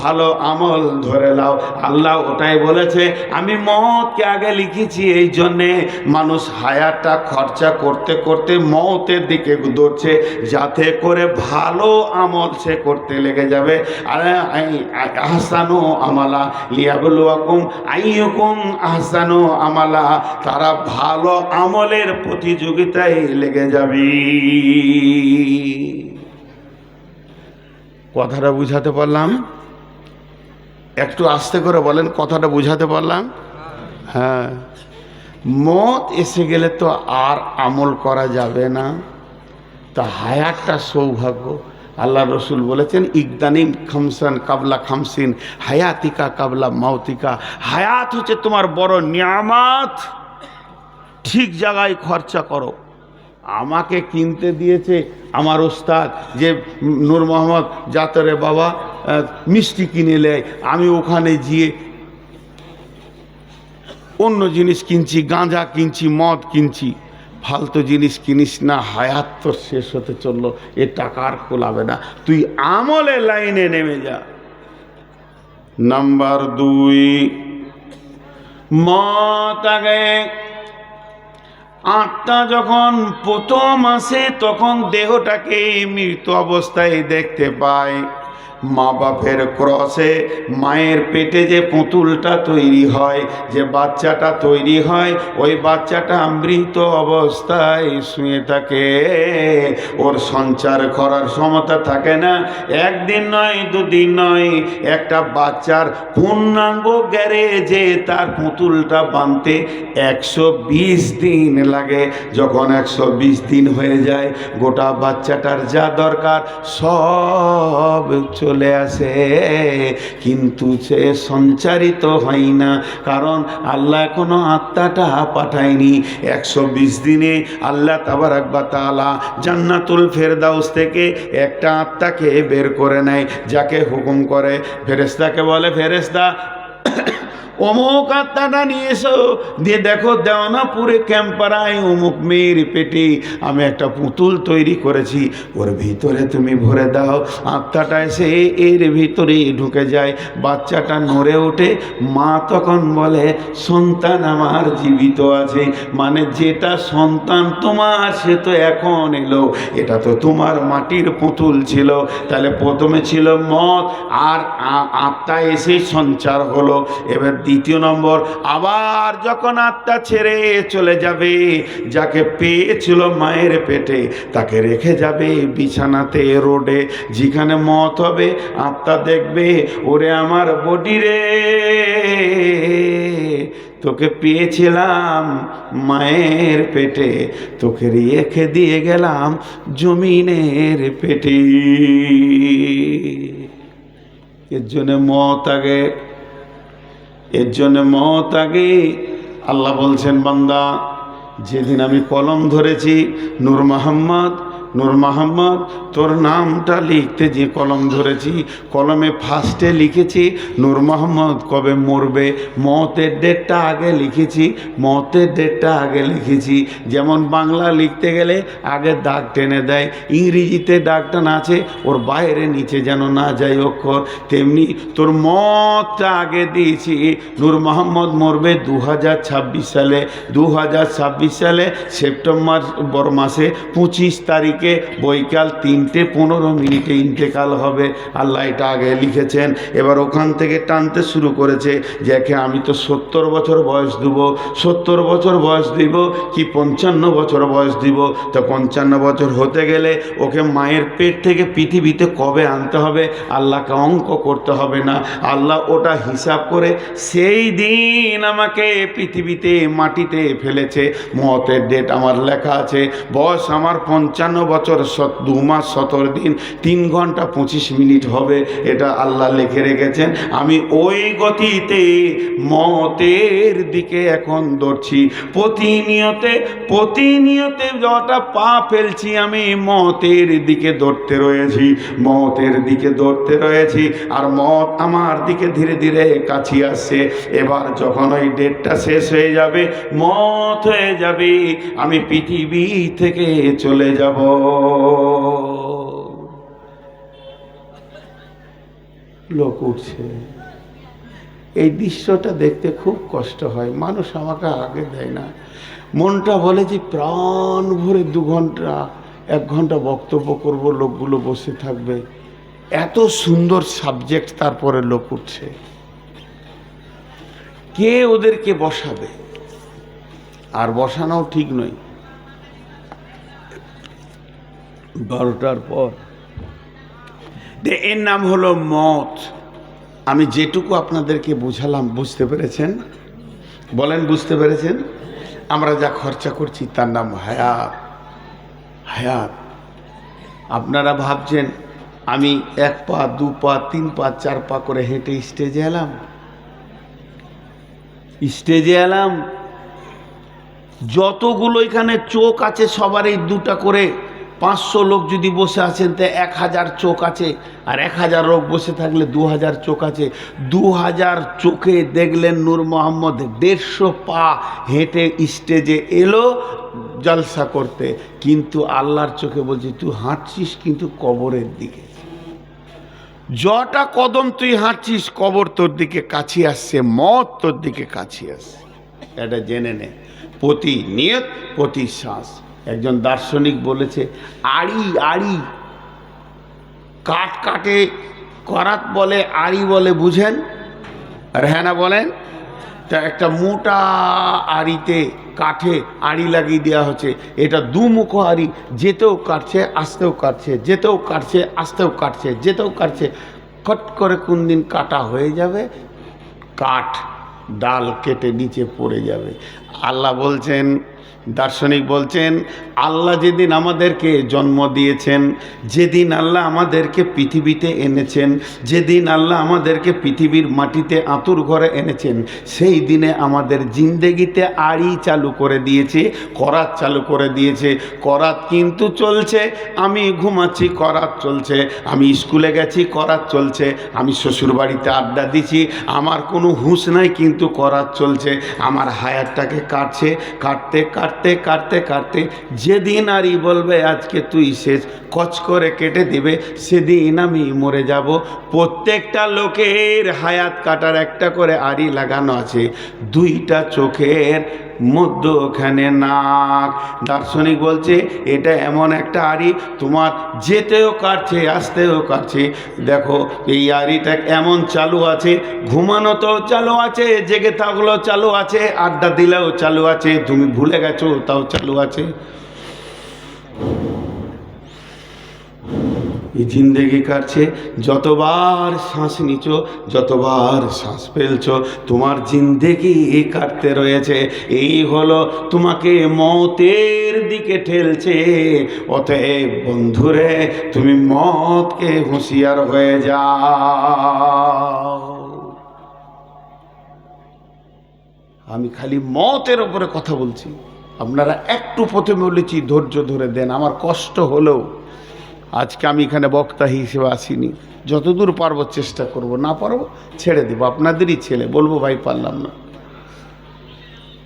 ভালো আমল ধরে নাও। আল্লাহ ওটাই বলেছে, আমি মওতকে আগে লিখেছি এই জন্যে মানুষ হায়াতটা খরচা করতে করতে মওতের দিকে দৌড়ছে, যাতে করে ভালো আমল সে করতে লেগে যাবে। আর আহসানু আমালা লিয়াবলুয়াকুম আইয়ুকুম আহসানু আমালা, তারা ভালো আমলের প্রতিযোগিতায় লেগে যাবে। কথাটা বুঝাতে পারলাম? একটু আস্তে করে বলেন, কথাটা বুঝাতে পারলাম? হ্যাঁ, মত এসে গেলে তো আর আমল করা যাবে না। তা হায়াতটা সৌভাগ্য। আল্লাহ রসুল বলেছেন, ইকদানিম খামসান কাবলা খামসিন হায়াতিকা কাবলা মাউতিকা। হায়াত হচ্ছে তোমার বড় নিয়ামত, ঠিক জায়গায় খরচা করো। আমাকে কিনতে দিয়েছে আমার ওস্তাদ যে নূর মোহাম্মদ জাতরে বাবা মিষ্টি কিনে নেয়, আমি ওখানে গিয়ে অন্য জিনিস কিনছি, গাঁজা কিনছি, মদ কিনছি। ফালতু জিনিস কিনিস না, হায়াত তো শেষ হতে চললো, এ টাকা আর কোলাবে না, তুই আমলের লাইনে নেমে যা। নাম্বার 2, মত আগে। আত্মা যখন প্রথম আসে তখন দেহটাকে মৃত অবস্থায় দেখতে পায়। মা বাপের ক্রসে মায়ের পেটে যে পুতুলটা তৈরি হয়, যে বাচ্চাটা তৈরি হয়, ওই বাচ্চাটা মৃত অবস্থায় শুয়ে থাকে, ওর সঞ্চার করার ক্ষমতা থাকে না। একদিন নয়, দুদিন নয়, একটা বাচ্চার পূর্ণাঙ্গ গ্যারেজে তার পুতুলটা বানতে 120 দিন লাগে। যখন 120 দিন হয়ে যায়, গোটা বাচ্চাটার যা দরকার সব চলে আসে, কিন্তু সে সঞ্চারিত হয় না, কারণ আল্লাহ এখনো আত্মাটা পাঠায়নি। 120 দিনে আল্লাহ তাবারাক ওয়া তাআলা জান্নাতুল ফেরদাউস থেকে একটা আত্মাকে বের করে নেয়, যাকে হুকুম করে ফেরেশতাকে বলে, ফেরেশতা অমুক আত্মাটা নিয়ে এসো, দিয়ে দেখো দেওয়ানাপুরে ক্যাম্পারায় অমুক মেয়ের পেটে আমি একটা পুতুল তৈরি করেছি, ওর ভিতরে তুমি ভরে দাও। আত্মাটা এসে এর ভিতরে ঢুকে যায়, বাচ্চাটা নড়ে ওঠে। মা তখন বলে, সন্তান আমার জীবিত আছে। মানে যেটা সন্তান তোমার সে তো এখন এলো, এটা তো তোমার মাটির পুতুল ছিল। তাহলে প্রথমে ছিল মত, আর আত্মা এসে সঞ্চার হলো। এবার দ্বিতীয় নম্বর, আবার যখন আত্মা ছেড়ে চলে যাবে, যাকে পেয়েছিল মায়ের পেটে তাকে রেখে যাবে বিছানাতে, রোডে, যেখানে মত হবে আত্মা দেখবে, ওরে আমার বডি রে, তোকে পেয়েছিলাম মায়ের পেটে, তোকে রেখে দিয়ে গেলাম জমিনের পেটে। এর জন্য মত আগে, এর জন্য মত আগে। আল্লাহ বলছেন, বান্দা যেদিন আমি কলম ধরেছি নূর মোহাম্মদ, নূর মোহাম্মদ তোর নামটা লিখতে যে কলম ধরেছি, কলমে ফার্স্টে লিখেছি নূর মোহাম্মদ কবে মরবে, মতের ডেটটা আগে লিখেছি, মতের ডেটটা আগে লিখেছি। যেমন বাংলা লিখতে গেলে আগে দাগ টেনে দেয়, ইংরেজিতে দাগটা না আছে ওর বাইরে নিচে যেন না যায় অক্ষর, তেমনি তোর মতটা আগে দিয়েছি। নূর মোহাম্মদ মরবে 2026 সালে। 2026 সালে সেপ্টেম্বর মাসে 25 তারিখে বৈকাল 3:15 ইন্তেকাল হবে। আল্লাহ এটা আগে লিখেছেন। এবার ওখান থেকে টানতে শুরু করেছে, যাকে আমি তো 70 বছর বয়স দেব, 70 বছর বয়স দিব কি 55 বছর বয়স দিব। তো 55 বছর হতে গেলে ওকে মায়ের পেট থেকে পৃথিবীতে কবে আনতে হবে আল্লাহকে অঙ্ক করতে হবে না, আল্লাহ ওটা হিসাব করে সেই দিন আমাকে পৃথিবীতে মাটিতে ফেলেছে। মতের ডেট আমার লেখা আছে, বয়স আমার 55 বছর 2 মাস 17 দিন 3 ঘন্টা 25 মিনিট হবে, এটা আল্লাহ লিখে রেখেছেন। আমি ওই গতিতে মতের দিকে এখন দৌড়ছি, প্রতিনিয়তে যটা পা ফেলছি আমি মতের দিকে দৌড়তে রয়েছি, আর মত আমার দিকে ধীরে ধীরে কাছে আসছে। এবার যখন ওই ডেটটা শেষ হয়ে যাবে, মত হয়ে যাবে, আমি পৃথিবী থেকে চলে যাব। লোক উঠছে, এই দৃশ্যটা দেখতে খুব কষ্ট হয়। মানুষ আমাকে আগে দেয় না, মনটা বলে যে প্রাণ ভরে 2 ঘন্টা 1 ঘন্টা বক্তব্য করব, লোকগুলো বসে থাকবে, এত সুন্দর সাবজেক্ট, তারপরে লোক উঠছে। কে ওদেরকে বসাবে? আর বসানোও ঠিক নয়, 12টার পর। এর নাম হলো মত। আমি যেটুকু আপনাদেরকে বুঝালাম, বুঝতে পেরেছেন? বলেন, বুঝতে পেরেছেন? আমরা যা খরচা করছি তার নাম হায়াত। আপনারা ভাবছেন আমি 1 পা 2 পা 3 পা 4 পা করে হেঁটে স্টেজে এলাম। যতগুলো এখানে চোখ আছে সবারই 2টা করে, 500 লোক যদি বসে আছেন তো 1000 চোখ আছে, আর 1000 লোক বসে থাকলে 2000 চোখ আছে। 2000 চোখে দেখলেন নূর মোহাম্মদ 150 পা হেঁটে স্টেজে এলো জলসা করতে, কিন্তু আল্লাহর চোখে বলছি তুই হাঁটছিস কিন্তু কবরের দিকে। যটা কদম তুই হাঁটছিস কবর তোর দিকে কাছে আসছে, মত তোর দিকে কাছে আসছে, এটা জেনে নে। প্রতিনিয়ত প্রতি শ্বাস। একজন দার্শনিক বলেছে আড়ি কাটে করাত বলে, আড়ি বলে, বুঝেন? আর হ্যাঁ না বলেন? তা একটা মোটা আড়িতে কাঠে আড়ি লাগিয়ে দেওয়া হচ্ছে, এটা 2 মুখ আড়ি, যেতেও কাটছে আসতেও কাটছে, যেতেও কাটছে। খট করে কোন দিন কাটা হয়ে যাবে, কাঠ ডাল কেটে নিচে পড়ে যাবে। আল্লাহ বলছেন, দার্শনিক বলছেন, আল্লাহ যেদিন আমাদেরকে জন্ম দিয়েছেন, যেদিন আল্লাহ আমাদেরকে পৃথিবীতে এনেছেন, যেদিন আল্লাহ আমাদেরকে পৃথিবীর মাটিতে আঁতুর ঘরে এনেছেন, সেই দিনে আমাদের জিন্দেগিতে আড়ি চালু করে দিয়েছে, করাত চালু করে দিয়েছে। করাত কিন্তু চলছে, আমি ঘুমাচ্ছি করাত চলছে, আমি স্কুলে গেছি করাত চলছে, আমি শ্বশুরবাড়িতে আড্ডা দিচ্ছি, আমার কোনো হুঁশ নাই কিন্তু করাত চলছে। আমার হায়াতটাকে কাটছে, কাটতে যেদিন আরই বলবে আজকে তুই শেষ, কচ করে কেটে দিবে, সেদিন আমি মরে যাব। প্রত্যেকটা লোকের হায়াত কাটার একটা করে আড়ি লাগানো আছে, 2টা চোখের মধ্যখানে নাক। দার্শনিক বলছে এটা এমন একটা আড়ি, তোমার যেতেও কাটছে আসতেও কাটছে। দেখো এই আড়িটা এমন চালু আছে, ঘুমানোতেও চালু আছে, জেগে থাকলেও চালু আছে, আড্ডা দিলেও চালু আছে, তুমি ভুলে গেছো তাও চালু আছে। এই জিন্দেগি কাটছে, যতবার শ্বাস নিছো, যতবার শ্বাস ফেলছো, তোমার জিন্দেগি কাটতে রয়েছে। এই হলো তোমাকে মতের দিকে ঠেলছে। অতএব বন্ধুরে, তুমি মতকে হুঁশিয়ার হয়ে যাও। আমি খালি মতের ওপরে কথা বলছি, আপনারা একটু প্রথমে বলেছি ধৈর্য ধরে দেন। আমার কষ্ট হলেও আজকে আমি এখানে বক্তা হিসেবে আসিনি, যতদূর পারবো চেষ্টা করব, না পারবো ছেড়ে দেবো, আপনাদেরই ছেলে, বলবো ভাই পারলাম না।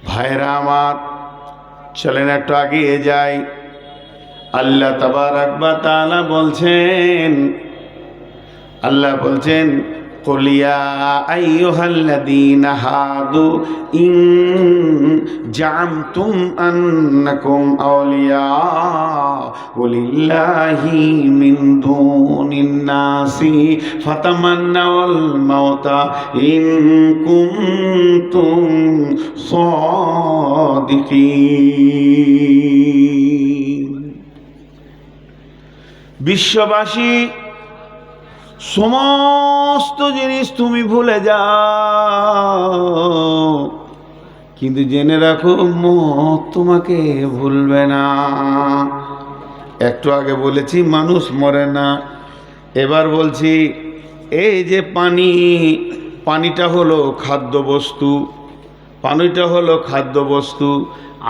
ভাইরা আমার, চলেন একটু এগিয়ে যাই। আল্লাহ তাবারাক ওয়া তাআলা বলছেন قل يا أيها الذين هادوا إن زعمتم أنكم أولياء لله من دون الناس فتمنوا الموت إن كنتم صادقين। বিশ্ববাসী, সমস্ত জিনিস তুমি ভুলে যাও, কিন্তু জেনে রাখো মত তোমাকে ভুলবে না। একটু আগে বলেছি মানুষ মরে না, এবার বলছি এই যে পানিটা হলো খাদ্যবস্তু, পানিটা হলো খাদ্যবস্তু।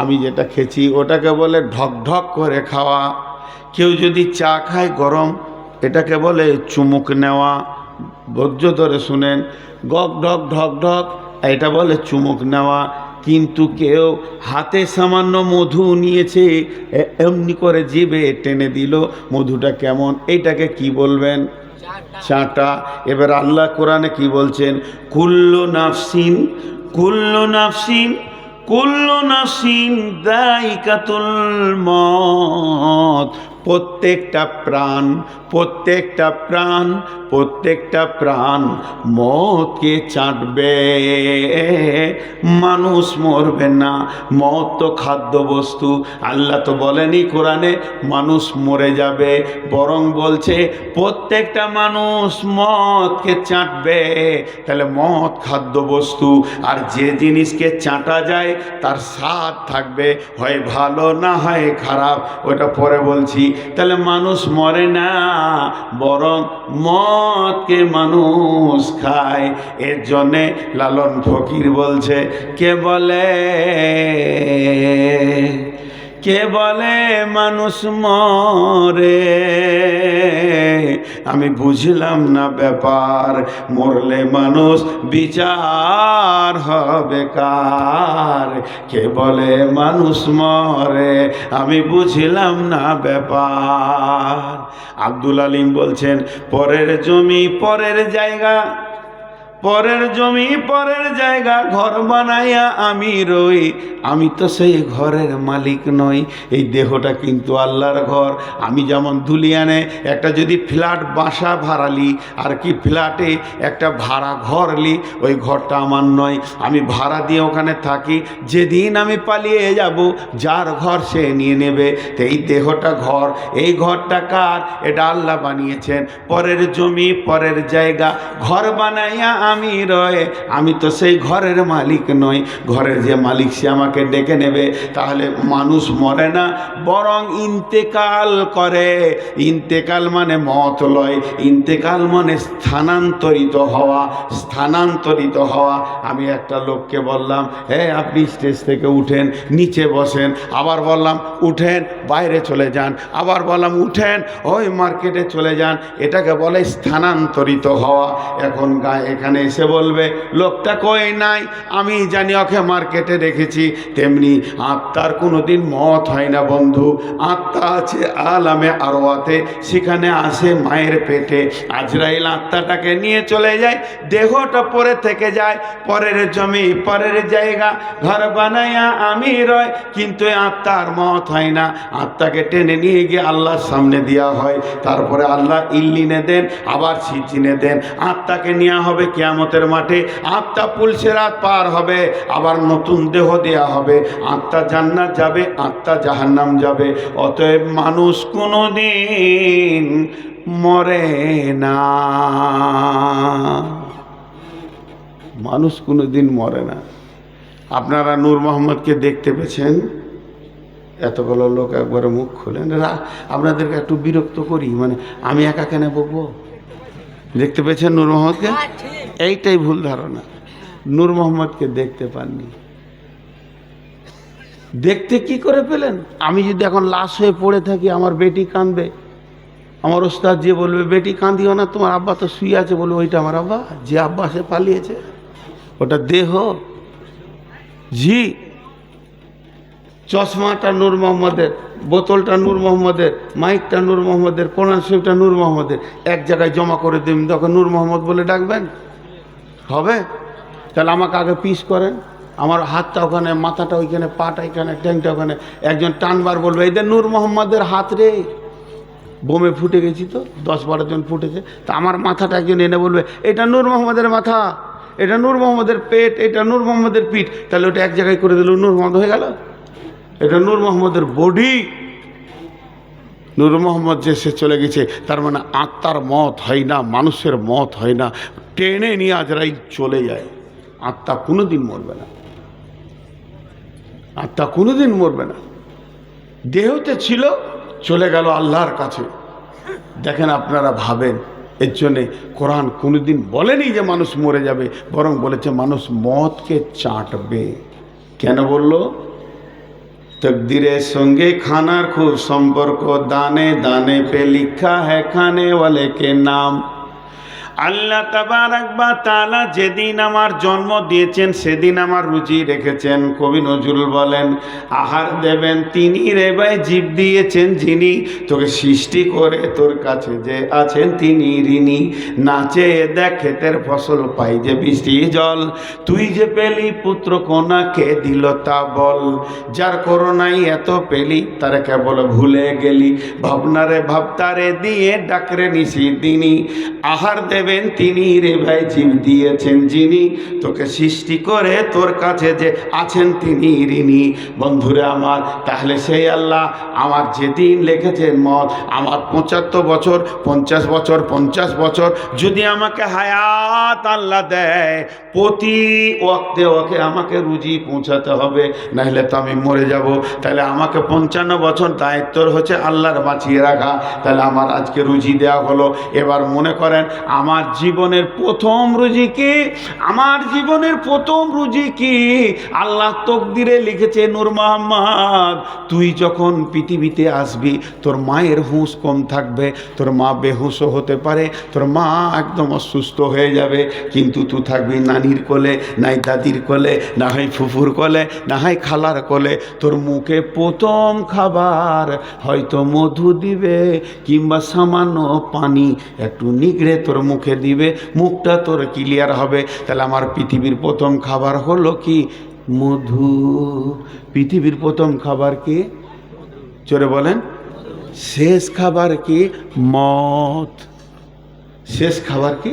আমি যেটা খেছি ওটাকে বলে ঢক ঢক করে খাওয়া। কেউ যদি চা খায় গরম, এটাকে বলে চুমুক নেওয়া। ধৈর্য ধরে শুনেন, গক ঢক ঢক ঢক, এটা বলে চুমুক নেওয়া। কিন্তু কেউ হাতে সামান্য মধু নিয়েছে, এমনি করে জিভে টেনে দিল, মধুটা কেমন, এইটাকে কি বলবেন? চাটা। এবার আল্লাহ কোরআনে কি বলছেন? কুল্লু নাফসিন কুল্লু নাফসিন কুল্লু নাফসিন যায়িকাতুল মউত। প্রত্যেকটা প্রাণ প্রত্যেকটা প্রাণ প্রত্যেকটা প্রাণ মওতকে চাটবে। মানুষ মরবে না, মওত তো খাদ্যবস্তু। আল্লাহ তো বলেনি কোরআনে মানুষ মরে যাবে, বরং বলছে প্রত্যেকটা মানুষ মওতকে চাটবে। তাহলে মওত খাদ্যবস্তু, আর যে জিনিসকে চাটা যায় তার স্বাদ থাকবে, হয় ভালো না হয় খারাপ, ওটা পরে বলছি। তাহলে মানুষ মরে না, বরং মদকে মানুষ খায়। এর জন্যে লালন ফকির বলছে, কে বলে মানুষ মরে, আমি বুঝলাম না ব্যাপার, মরলে মানুষ বিচার হবে কার। কে বলে মানুষ মরে, আমি বুঝলাম না ব্যাপার। আব্দুল আলিম বলছেন, পরের জমি পরের জায়গা, পরের জমি পরের জায়গা, ঘর বানাইয়া আমি রই, আমি তো সেই ঘরের মালিক নই। এই দেহটা কিন্তু আল্লাহর ঘর। আমি যেমন দুলিয়ানে একটা যদি ফ্ল্যাট বাসা ভাড়ালি, আর কি ফ্ল্যাটে একটা ভাড়া ঘর লি, ওই ঘরটা আমার নয়, আমি ভাড়া দিয়ে ওখানে থাকি। যেদিন আমি পালিয়ে যাব, যার ঘর সে নিয়ে নেবে। তো এই দেহটা ঘর, এই ঘরটা কার? এটা আল্লাহ বানিয়েছেন। পরের জমি পরের জায়গা, ঘর বানাইয়া আমি রয়ে, আমি তো সেই ঘরের মালিক নই। ঘরের যে মালিক সে আমাকে ডেকে নেবে। তাহলে মানুষ মরে না, বরং ইন্তেকাল করে। ইন্তেকাল মানে মত লয়, ইন্তেকাল মানে স্থানান্তরিত হওয়া, স্থানান্তরিত হওয়া। আমি একটা লোককে বললাম, হ্যাঁ আপনি স্টেজ থেকে উঠেন, নিচে বসেন। আবার বললাম উঠেন, বাইরে চলে যান। আবার বললাম উঠেন, ওই মার্কেটে চলে যান। এটাকে বলে স্থানান্তরিত হওয়া। এখন এখানে এসে বলবে লোকটা কই নাই, আমি জানি ওকে মার্কেটে রেখেছি। তেমনি আত্মার কোনোদিন মত হয় না বন্ধু। আত্মা আছে আলামে আরওয়াতে, সেখানে আসে মায়ের পেটে। আজরাইল আত্মাটাকে নিয়ে চলে যায়, দেহটা পরে থেকে যায়। পরের জমি পরের জায়গা, ঘর বানাইয়া আমি রয়, কিন্তু আত্মার মত হয় না। আত্মাকে টেনে নিয়ে গিয়ে আল্লাহর সামনে দেওয়া হয়। তারপরে আল্লাহ ইল্লিনে দেন, আবার সিজিনে দেন। আত্মাকে নেওয়া হবে কিয়ামতের মাঠে, আত্মা পুলসিরাত পার হবে, আবার নতুন দেহ দেয়া হবে। আত্মা জান্নাত যাবে, আত্মা জাহান্নাম যাবে। অতএব মানুষ কোনোদিন মরে না, মানুষ কোনোদিন মরে না। আপনারা নূর মোহাম্মদকে দেখতে পেয়েছেন? এতগুলো লোক একবারে মুখ খোলেন। আপনাদেরকে একটু বিরক্ত করি, মানে আমি একা কেন বকবো? দেখতে পেয়েছেন নূর মোহাম্মদকে? এইটাই ভুল ধারণা, নূর মোহাম্মদকে দেখতে পাননি। দেখতে কি করে পেলেন? আমি যদি এখন লাশ হয়ে পড়ে থাকি, আমার বেটি কাঁদবে, আমার ওস্তাদ যে বলবে বেটি কাঁদিও না, তোমার আব্বা তো শুয়ে আছে, বলবে ওইটা আমার আব্বা, যে আব্বা সে পালিয়েছে, ওটা দেহ। জি, চশমাটা নূর মোহাম্মদের, বোতলটা নূর মোহাম্মদের, মাইকটা নূর মোহাম্মদের, কোরআন শরীফটা নূর মোহাম্মদের। এক জায়গায় জমা করে দিন, তখন নূর মোহাম্মদ বলে ডাকবেন? হবে? তাহলে আমাকে আগে পিস করেন, আমার হাতটা ওখানে, মাথাটা ওইখানে, পাটা এখানে, ট্যাংটা ওখানে। একজন টানবার বলবে এদের নূর মোহাম্মদের হাত রে, বোমে ফুটে গেছি তো, 10-12 জন ফুটেছে। তা আমার মাথাটা একজন এনে বলবে এটা নূর মোহাম্মদের মাথা, এটা নূর মোহাম্মদের পেট, এটা নূর মোহাম্মদের পিঠ। তাহলে ওটা এক জায়গায় করে দিল, নূর মোহাম্মদ হয়ে গেল। এটা নূর মোহাম্মদের বডি। নূর মোহাম্মদ যে সে চলে গেছে, তার মানে আত্মার মত হয় না, মানুষের মত হয় না, টেনে নিয়ে আজরাইল চলে যায়। আত্মা কোনোদিন মরবে না, আত্মা কোনোদিন মরবে না। দেহতে ছিল, চলে গেল আল্লাহর কাছে। দেখেন আপনারা ভাবেন, এর জন্যে কোরআন কোনোদিন বলেনি যে মানুষ মরে যাবে, বরং বলেছে মানুষ মওতকে চাটবে। কেন বলল? তকদিরের সঙ্গে খানার খুব সম্পর্ক, দানে দানে পে লিখা হ্যায় খানে ওয়ালে কে নাম। আল্লাহ তাবারাক ওয়া তাআলা যেদিন আমার জন্ম দিয়েছেন সেদিন আমার রুজি রেখেছেন। কবি নজরুল বলেন, আহার দেবেন তিনি রে ভাই, জীব দিয়েছেন যিনি, তোকে সৃষ্টি করে তোর কাছে যে আছেন তিনি ঋণী। নাচে দেখ ক্ষেতের ফসল পাই যে বৃষ্টি জল, তুই যে পেলি পুত্র কোনাকে দিল তা বল। যার করোনাই এত পেলি তারে কেবল ভুলে গেলি, ভাবনারে ভাবতারে দিয়ে ডাকরে নিশি দিনী। আহার দেবেন তিনি রে ভাই, জীব দিয়েছেন যিনি, তোকে সৃষ্টি করে তোর কাছে যে আছেন তিনি ঋণী। বন্ধুরা আমার, তাহলে সেই আল্লাহ আমার যেদিন লিখেছেন মত, আমার 75 বছর 50 বছর 50 বছর যদি আমাকে হায়াত আল্লাহ দেয়, প্রতি ওয়াক্তে ওকে আমাকে রুজি পৌঁছাতে হবে, নাহলে তো আমি মরে যাব। তাহলে আমাকে 55 বছর দায়িত্ব হচ্ছে আল্লাহর বাঁচিয়ে রাখা। তাহলে আমার আজকে রুজি দেওয়া হলো। এবার মনে করেন আমার জীবনের প্রথম রুজি কি? আমার জীবনের প্রথম রুজি কি? আল্লাহ তকদিরে লিখেছে, নূর মোহাম্মদ তুই যখন পৃথিবীতে আসবি তোর মায়ের হুঁশ কম থাকবে, তোর মা বেহুশও হতে পারে, তোর মা একদম অসুস্থ হয়ে যাবে, কিন্তু তুই থাকবি নানির কোলে, নাই দাদির কোলে, না হয় ফুফুর কোলে, না হয় খালার কোলে। তোর মুখে প্রথম খাবার হয়তো মধু দিবে, কিংবা সামান্য পানি একটু নিগড়ে তোর মুখে দিবে, মুখটা তোর ক্লিয়ার হবে। তাহলে আমার পৃথিবীর প্রথম খাবার হলো কি? মধু। পৃথিবীর প্রথম খাবার কি? জোরে বলেন। শেষ খাবার কি? মত। শেষ খাবার কি?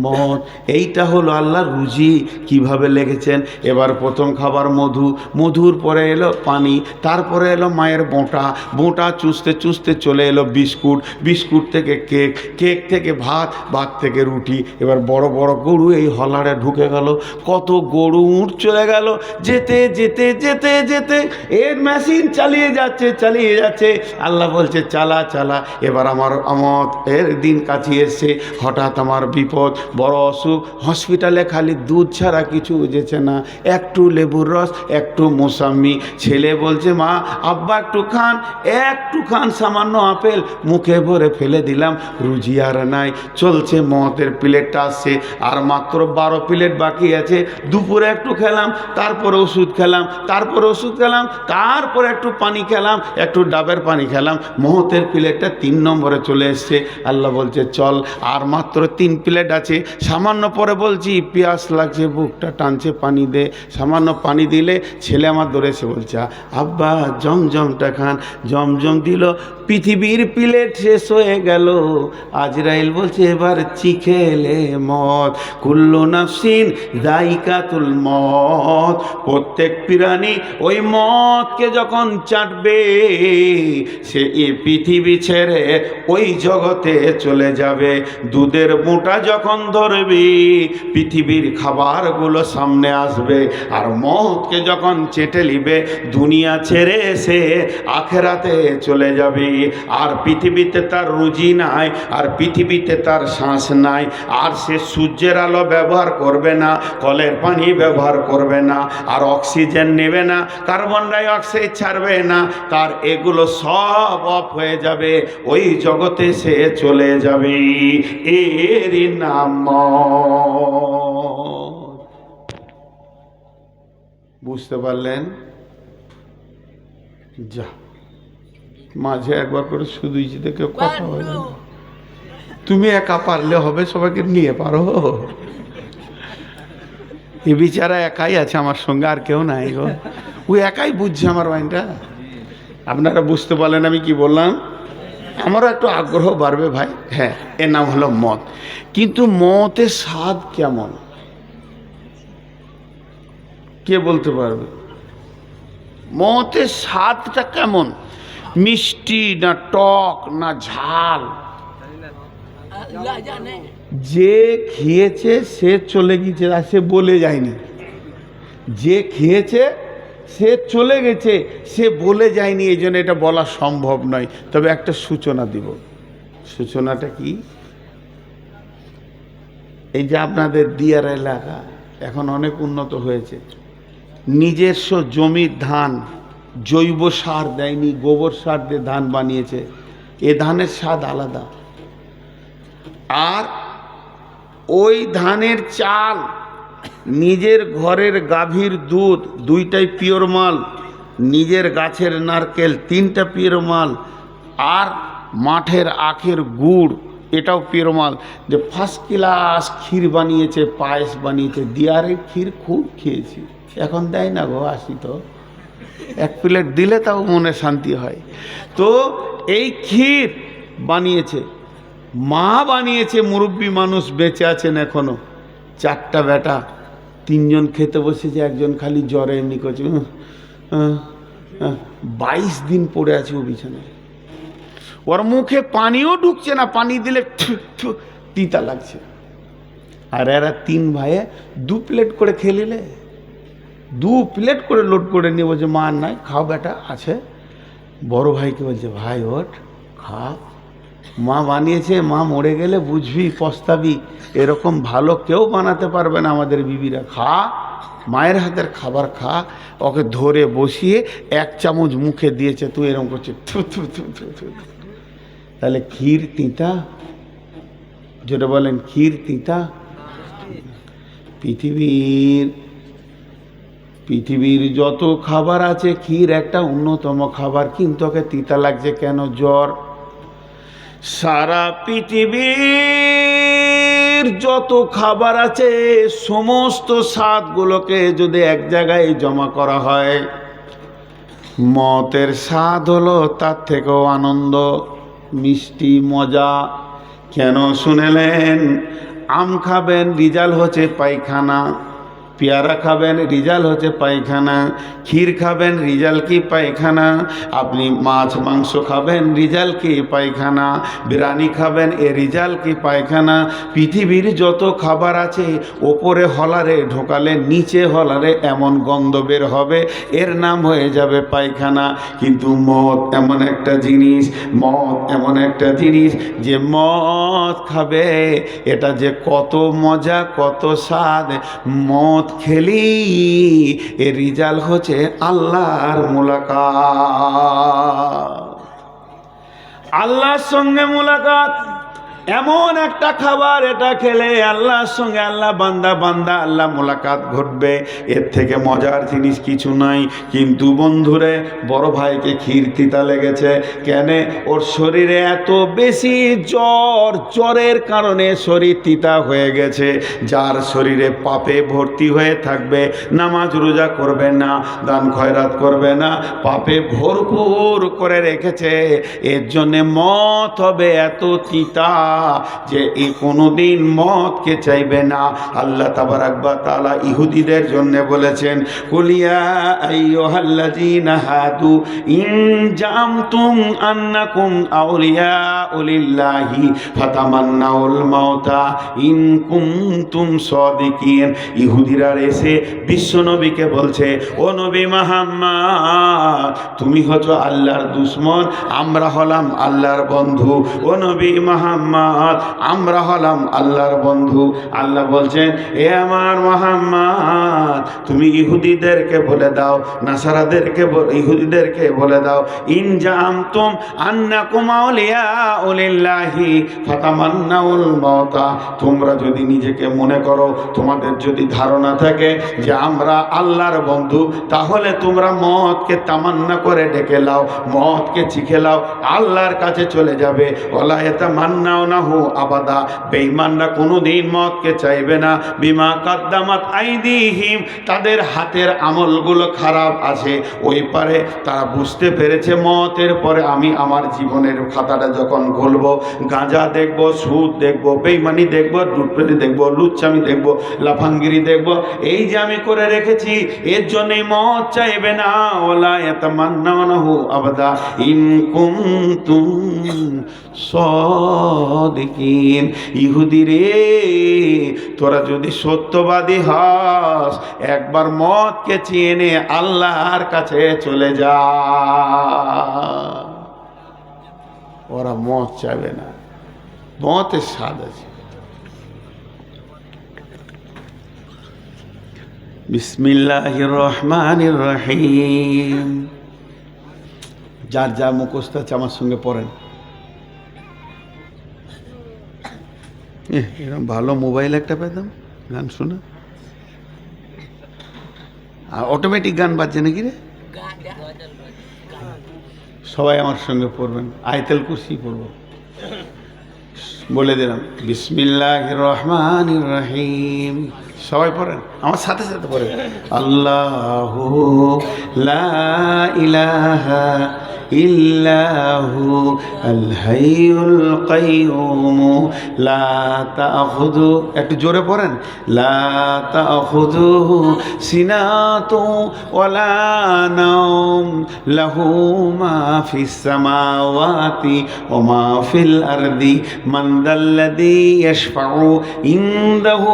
মত। এইটা হলো আল্লাহর রুজি কিভাবে লেগেছেন। এবার প্রথম খাবার মধু, মধুর পরে এলো পানি, তারপরে এলো মায়ের বোঁটা, বোঁটা চুষতে চুষতে চলে এলো বিস্কুট, বিস্কুট থেকে কেক, কেক থেকে ভাত, ভাত থেকে রুটি। এবার বড় বড় গরু এই হলারে ঢুকে গেল, কত গরু উঠ চলে গেল, যেতে যেতে যেতে যেতে এর মেশিন চালিয়ে যাচ্ছে চালিয়ে যাচ্ছে। আল্লাহ বলছে চালা চালা। এবার আমার এর দিন কাছে এসছে, হঠাৎ আমার বিপদ, বড় অসুখ, হসপিটালে খালি দুধ ছাড়া কিছু বুঝেছে না, একটু লেবুর রস, একটু মোসাম্মি। ছেলে বলছে মা আব্বা একটু খান, একটু খান, সামান্য আপেল মুখে ভরে ফেলে দিলাম, রুজি আর নাই। চলছে মতের প্লেটটা আসছে, আর মাত্র 12 প্লেট বাকি আছে। দুপুরে একটু খেলাম, তারপরে ওষুধ খেলাম, তারপরে ওষুধ খেলাম, তারপরে একটু পানি খেলাম, একটু ডাবের পানি খেলাম, মহতের প্লেটটা 3 নম্বরে চলে এসছে। আল্লাহ বলছে চল, আর মাত্র 3 প্লেট আছে। সামান্য পরে বলছি পিয়াস লাগছে, বুকটা টানছে, পানি দে। সামান্য পানি দিলে ছেলে আমার দৌড়ে এসে বলছে আব্বা জমজমটা খান। জমজম দিল, পৃথিবীর প্লেট শেষ হয়ে গেল। আজরাইল বলছে এবার চিখেলে মত, কুল্লু নাফসিন যায়িকাতুল মত। প্রত্যেক প্রাণী ওই মতকে যখন চাটবে, সে এই পৃথিবী ছেড়ে ওই জগতে চলে যাবে। দুধের মোটা যখন ধরবি, পৃথিবীর খাবারগুলো সামনে আসবে, আর মতকে যখন চেটে নিবে, দুনিয়া ছেড়ে সে আখেরাতে চলে যাবে। আর পৃথিবীতে তার রুজি নাই, আর পৃথিবীতে তার শ্বাস নাই, আর সে সূর্যের আলো ব্যবহার করবে না, কলের পানি ব্যবহার করবে না, আর অক্সিজেন নেবে না, কার্বন ডাই অক্সাইড ছাড়বে না, তার এগুলো সব অফ হয়ে যাবে, ওই জগতে সে চলে যাবে। এরই নাম বুঝতে পারলেন? যা মাঝে একবার করে শুধু কেউ কথা বলে, তুমি একা পারলে হবে, সবাইকে নিয়ে পারো। এ বিচারা একাই আছে আমার সঙ্গে, আর কেউ নাই গো। ও একাই বুঝছে আমার মাইন্ডটা। আপনারা বুঝতে পারলেন আমি কি বললাম? আমারও একটু আগ্রহ বাড়বে ভাই। হ্যাঁ, এর নাম হলো মত। কিন্তু মতের স্বাদ কেমন কে বলতে পারবে? মতের স্বাদটা কেমন? মিষ্টি না টক না ঝাল? যে খেয়েছে সে চলে গিয়েছে, আর সে বলে যায়নি। যে খেয়েছে সে চলে গেছে, সে বলে যায়নি, এই জন্য এটা বলা সম্ভব নয়। তবে একটা সূচনা দিব। সূচনাটা কি? এই যে আপনাদের দিয়ার এলাকা এখন অনেক উন্নত হয়েছে, নিজস্ব জমির ধান জৈব সার দেয়নি, গোবর সার দিয়ে ধান বানিয়েছে। এ ধানের স্বাদ আলাদা। আর ওই ধানের চাল, নিজের ঘরের গাভীর দুধ, দুইটাই পিওর মাল, নিজের গাছের নারকেল, তিনটা পিওর মাল, আর মাঠের আখের গুড়, এটাও পিওর মাল। যে ফার্স্ট ক্লাস ক্ষীর বানিয়েছে, পায়েস বানিয়েছে। দিয়ারের ক্ষীর খুব খেয়েছি, এখন দেয় না গো, আসি তো এক প্লেট দিলে তাও মনে শান্তি হয়। তো এই ক্ষীর বানিয়েছে, মা বানিয়েছে, মুরব্বী মানুষ বেঁচে আছেন এখনো, 4টা বেটা, 3জন খেতে বসেছে, একজন খালি জ্বরে এমনি করছে, 22 দিন পড়ে আছে ও বিছানায়, ওর মুখে পানিও ঢুকছে না, পানি দিলে তিতা লাগছে। আর এরা 3 ভাইয়ে 2 প্লেট করে খেয়ে নিলে, 2 প্লেট করে লোড করে নিয়ে বলছে মা নাই, খাও বেটা আছে। বড় ভাইকে বলছে ভাই ওঠ খা, মা বানিয়েছে, মা মরে গেলে বুঝবি, পস্তাবি, এরকম ভালো কেউ বানাতে পারবে না আমাদের বিবিরা, খা, মায়ের হাতের খাবার খা। ওকে ধরে বসিয়ে 1 চামচ মুখে দিয়েছে, তুই এরকম করছে থু থু থু থু থু। তাহলে ক্ষীর তিতা? যেটা বলেন ক্ষীর তিতা? পৃথিবীর যত খাবার আছে, ক্ষীর একটা অন্যতম খাবার, কিন্তু ওকে তিতা লাগছে কেন? জ্বর। সারা পৃথিবীর যত খাবার আছে, সমস্ত স্বাদগুলোকে যদি এক জায়গায় জমা করা হয়, মতের স্বাদ হলো তার থেকেও আনন্দ, মিষ্টি, মজা। কেন শুনেলেন? আম খাবেন, রিজাল্ট হচ্ছে পায়খানা। পেয়ারা খাবেন, রিজাল্ট হচ্ছে পায়খানা। ক্ষীর খাবেন, রিজাল্ট কি পায়খানা। আপনি মাছ মাংস খাবেন, রিজাল্ট কি পায়খানা। বিরিয়ানি খাবেন, এ রিজাল্ট কি পায়খানা। পৃথিবীর যত খাবার আছে, ওপরে হলারে ঢোকালে নিচে হলারে এমন গন্ধ বের হবে, এর নাম হয়ে যাবে পায়খানা। কিন্তু মদ এমন একটা জিনিস, মদ এমন একটা জিনিস, যে মদ খাবে এটা যে কত মজা, কত স্বাদ। মদ খেলি এর রিজাল্ট হচ্ছে আল্লাহর মুলাকাত, আল্লাহর সঙ্গে মুলাকাত। এমন একটা খাবার, এটা খেলে আল্লাহর সঙ্গে আল্লাহ বান্দা আল্লাহ মুলাকাত ঘটবে, এর থেকে মজার জিনিস কিছু নাই। কিন্তু বন্ধুরে, বড় ভাইকে ক্ষীর তিতা লেগেছে কেন? ওর শরীরে এত বেশি জ্বর, জ্বরের কারণে শরীর তিতা হয়ে গেছে। যার শরীরে পাপে ভর্তি হয়ে থাকবে, নামাজ রোজা করবে না, দান খয়রাত করবে না, পাপে ভরপুর করে রেখেছে, এর জন্যে মত হবে এত তিতা যে এই কোনোদিন মদকে চাইবে না। আল্লাহ তাবারাক ওয়া তাআলা ইহুদিদের জন্য বলেছেন, কুলিয়া আইয়ুহাল্লাযীনা হাদু ইন জামতুম আন্নাকুম আউলিয়াউ লিল্লাহি ফাতামান্নাউল মাউতা ইন কুনতুম সাদিকিন। ইহুদিরা এসে বিশ্বনবীকে বলছে, ও নবী মুহাম্মদ, তুমি হচ্ছ আল্লাহর দুশমন, আমরা হলাম আল্লাহর বন্ধু। ও নবী মুহাম্মদ, আমরা হলাম আল্লাহর বন্ধু। আল্লাহ বলছেন, এ আমার মুহাম্মদ, তুমি ইহুদিদেরকে বলে দাও, নাসারাদেরকে, ইহুদিদেরকে বলে দাও, ইন জামতুম আন্নাকুম আউলিয়াউ লিল্লাহি ফাতামান্নাউল মাউতা, তোমরা যদি নিজেকে মনে করো, তোমাদের যদি ধারণা থাকে যে আমরা আল্লাহর বন্ধু, তাহলে তোমরা মদকে তামান্না করে ডেকে লাও, মদকে চিখে লাও, আল্লাহর কাছে চলে যাবে। ওয়ালা ইয়াতামান্নাউনাহু আবাদা, বেঈমানরা কোনোদিন মদকে চাইবে না। বিমা কাদ্দামাত আইদিহিম, তাদের হাতের আমলগুলো খারাপ আছে। ওই পারে তারা বুঝতে পেরেছে, মতের পরে আমি আমার জীবনের খাতাটা যখন খুলবো, গাঁজা দেখবো, সুদ দেখবো, বেঈমানি দেখবো, লুটপাটি দেখবো, লুচ্চামি দেখবো, লাফাঙ্গিরি দেখবো, এই যে আমি করে রেখেছি, এর জন্যই মদ চাইবে না। ওয়ালা ইয়াতামান্নাউনাহু আবাদা ইন কুনতুম সাদিকিন। ইহুদি রে, তোরা যদি সত্যবাদী হস, একবার মতকে চেনে আল্লাহর কাছে চলে যা। ওরা মত চাইবে না, মতের স্বাদ আছে। বিসমিল্লাহির রহমানির রহিম। যার যা মুখস্থ আছে আমার সঙ্গে পড়েন। এরকম ভালো মোবাইল একটা পেতাম, গান শোনা। আর অটোমেটিক গান বাজছে নাকি রে? সবাই আমার সঙ্গে পড়বেন, আয়াতুল কুরসি পড়ব। বলে দিলাম, বিসমিল্লাহির রহমানির রহিম। সবাই পড়েন, আমার সাথে সাথে পড়েন। আল্লাহু লা ইলাহা ইল্লাহু আল হাইয়ুল কাইয়ুম লা তাখুযু, একটু জোরে পড়েন, লা তাখুযুহু সিনাতু ওয়ালা নাওম লাহু মা ফিস সামাওয়াতি ওয়া মা ফিল আরদি মান যাল্লাযী ইয়াশফাউ ইনদাহু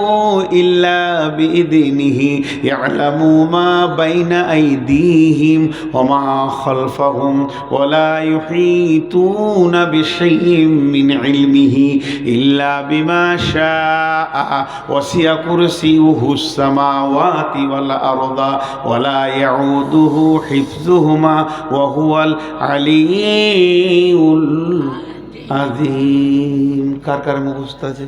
ইল্লা বিইذনিহি ইয়ালামু মা বাইনা আইদিহিম ওয়া মা খালফাহুম ولا يحيطون بشيء من علمه إلا بما شاء وسع كرسيه السماوات والأرض ولا يعوده حفظهما وهو العلي العظيم। কার কার মুখস্থ আছে?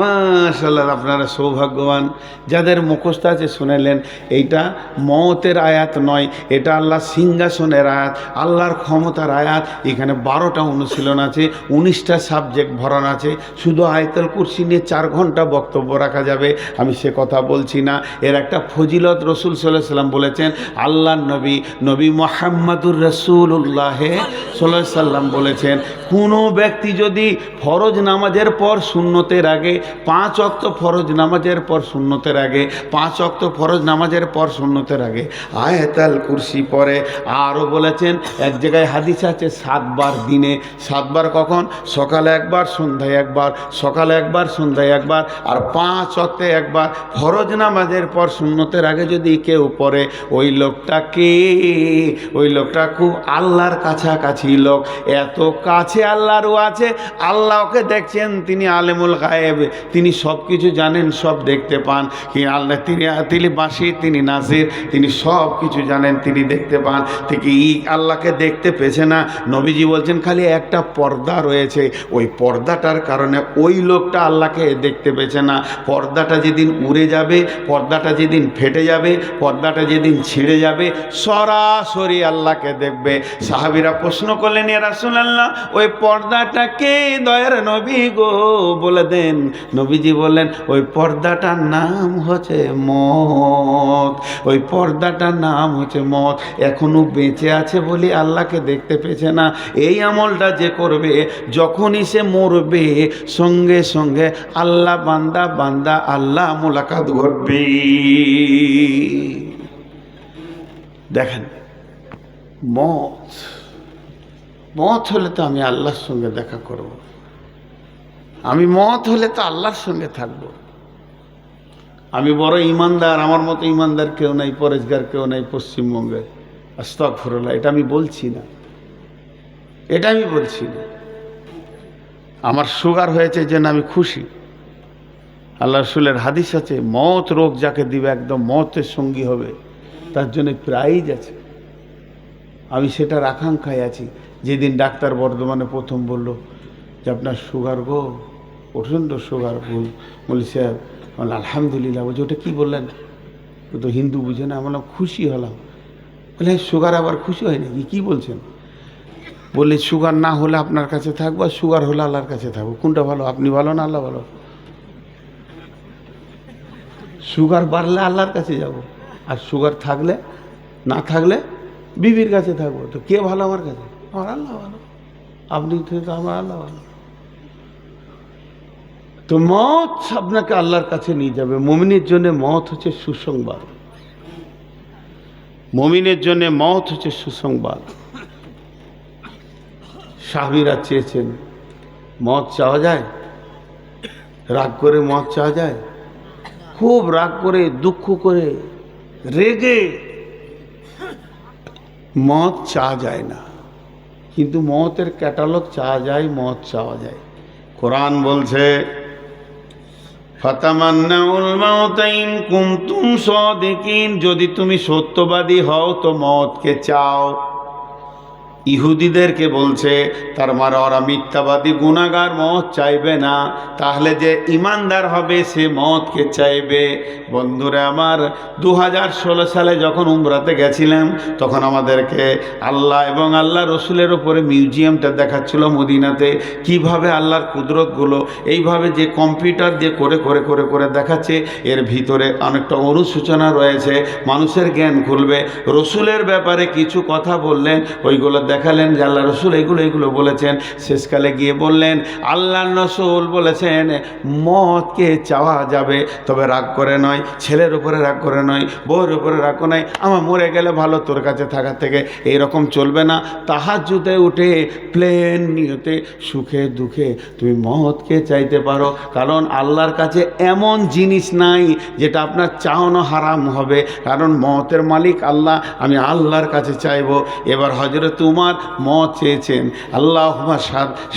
মাশাআল্লাহ, আপনারা সৌভাগ্যবান যাদের মুখস্থ আছে। শুনেলেন, এইটা মওতের আয়াত নয়, এটা আল্লাহ সিংহাসনের আয়াত, আল্লাহর ক্ষমতার আয়াত। এখানে 12টা অনুশীলন আছে, 19টা সাবজেক্ট ভরান আছে। শুধু আয়াতুল কুরসি নিয়ে 4 ঘন্টা বক্তব্য রাখা যাবে, আমি সে কথা বলছি না। এর একটা ফজিলত রাসূল সাল্লাল্লাহু আলাইহি সাল্লাম বলেছেন। আল্লাহর নবী মুহাম্মাদুর রাসূলুল্লাহ সাল্লাল্লাহু আলাইহি সাল্লাম বলেছেন, কোনো ব্যক্তি যদি ফরজ নামাজের পর সুন্নতের আগে 5 ওয়াক্ত ফরজ নামাজের পর সুন্নতের আগে 5 ওয়াক্ত ফরজ নামাজের পর সুন্নতের আগে আয়াতুল কুরসি পড়ে। আরও বলেছেন, এক জায়গায় হাদিস আছে 7 বার দিনে। 7 বার কখন? সকালে একবার, সন্ধ্যায় একবার, সকালে একবার, সন্ধ্যায় একবার, আর 5 ওয়াক্তে একবার। ফরজ নামাজের পর সুন্নতের আগে যদি কেউ পড়ে, ওই লোকটা খুব আল্লাহর কাছাকাছি লোক। এত কাছে আল্লাহরও আছে, আল্লাহ ওকে দেখছেন, তিনি আলেমুল গায়েব, তিনি সব কিছু জানেন, সব দেখতে পান। কি আল্লাহ, তিনি বাসি, তিনি নাসির, তিনি সব কিছু জানেন, তিনি দেখতে পান। ঠিক আল্লাহকে দেখতে পেছে না। নবীজি বলছেন খালি একটা পর্দা রয়েছে, ওই পর্দাটার কারণে ওই লোকটা আল্লাহকে দেখতে পেছে না। পর্দাটা যেদিন উড়ে যাবে, পর্দাটা যেদিন ফেটে যাবে, পর্দাটা যেদিন ছিঁড়ে যাবে, সরাসরি আল্লাহকে দেখবে। সাহাবীরা প্রশ্ন করলেন, ইয়া রাসূলুল্লাহ, ওই পর্দাটাকে দয়ার নবী গো বলে দেন। নবীজি বললেন, ওই পর্দাটার নাম হচ্ছে মত। ওই পর্দাটার নাম হচ্ছে মত। এখনো বেঁচে আছে বলে আল্লাহকে দেখতে পেছে না। এই আমলটা যে করবে, যখনই সে মরবে, সঙ্গে সঙ্গে আল্লাহ বান্দা আল্লাহ মোলাকাত ঘটবে। দেখেন, মত হলে তো আমি আল্লাহর সঙ্গে দেখা করব, আমি মত হলে তো আল্লাহর সঙ্গে থাকব। আমি বড় ইমানদার, আমার মতো ইমানদার কেউ নাই, পরেশগার কেউ নাই পশ্চিমবঙ্গে। আস্তাগফিরুল্লাহ, এটা আমি বলছি না, এটা আমি বলছি না। আমার সুগার হয়েছে যেন আমি খুশি। আল্লাহ রাসূলের হাদিস আছে, মত রোগ যাকে দিবে একদম মতের সঙ্গী হবে, তার জন্য প্রাইজ আছে। আমি সেটার আকাঙ্ক্ষায় আছি। যেদিন ডাক্তার বর্ধমানে প্রথম বলল যে আপনার সুগার গো, প্রচণ্ড সুগার, বলি সাহেব, আলহামদুলিল্লাহ। বলছি, ওটা কী বললেন? ও তো হিন্দু বুঝে না। আমরা খুশি হলাম। বলে, সুগার আবার খুশি হয় নাকি? কী বলছেন? বললে, সুগার না হলে আপনার কাছে থাকবো, আর সুগার হলে আল্লাহর কাছে থাকবো। কোনটা ভালো? আপনি ভালো না আল্লাহ ভালো? সুগার বাড়লে আল্লাহর কাছে যাব, আর সুগার থাকলে, না থাকলে বিবির কাছে থাকবো। তো কে ভালো আমার কাছে? আমার আল্লাহ ভালো। আপনি তো আমার আল্লাহ ভালো। তো মত আপনাকে আল্লাহর কাছে নিয়ে যাবে। মুমিনের জন্য মত হচ্ছে সুসংবাদ। মুমিনের জন্য মত হচ্ছে সুসংবাদ। সাহাবীরা চেয়েছেন মদ চাওয়া যায়? রাগ করে মদ চাওয়া যায়? খুব রাগ করে, দুঃখ করে, রেগে মদ চাওয়া যায় না, কিন্তু মতের ক্যাটালগ চাওয়া যায়, মদ চাওয়া যায়। কোরআন বলছে ফাতামান্নাউল মাউতা ইন কুনতুম সাদিকিন, যদি তুমি সত্যবাদী হও তো মদকে চাও। ইহুদিদেরকে বলছে, তার মানে ওরা মিথ্যাবাদী গুনাহগার, মদ চাইবে না, তাহলে যে ইমানদার হবে সে মদকে চাইবে। বন্ধুরা আমার, 2016 সালে যখন উমরাতে গেছিলাম তখন আমাদেরকে আল্লাহ এবং আল্লাহ রসুলের উপরে মিউজিয়ামটা দেখাচ্ছিল মদিনাতে, কিভাবে আল্লাহর কুদরতগুলো এইভাবে যে কম্পিউটার দিয়ে করে করে করে করে দেখাচ্ছে, এর ভিতরে অনেকটা অনুসূচনা রয়েছে, মানুষের জ্ঞান খুলবে। রসুলের ব্যাপারে কিছু কথা বললেন, ওইগুলো দেখালেন যে আল্লাহ রসুল এগুলো বলেছেন। শেষকালে গিয়ে বললেন আল্লাহ রসুল বলেছেন মদকে চাওয়া যাবে, তবে রাগ করে নয়, ছেলের উপরে রাগ করে নয়, বউয়ের উপরে রাগ করে নয়, আমার মরে গেলে ভালো তোর কাছে থাকার থেকে, এইরকম চলবে না। তাহাজ্জুদে উঠে প্লেন নিয়তে সুখে দুঃখে তুমি মদকে চাইতে পারো, কারণ আল্লাহর কাছে এমন জিনিস নাই যেটা আপনার চাওয়ানো হারাম হবে, কারণ মতের মালিক আল্লাহ, আমি আল্লাহর কাছে চাইবো। এবার হযরত উমর মদ চেয়েছেন, আল্লাহুম্মা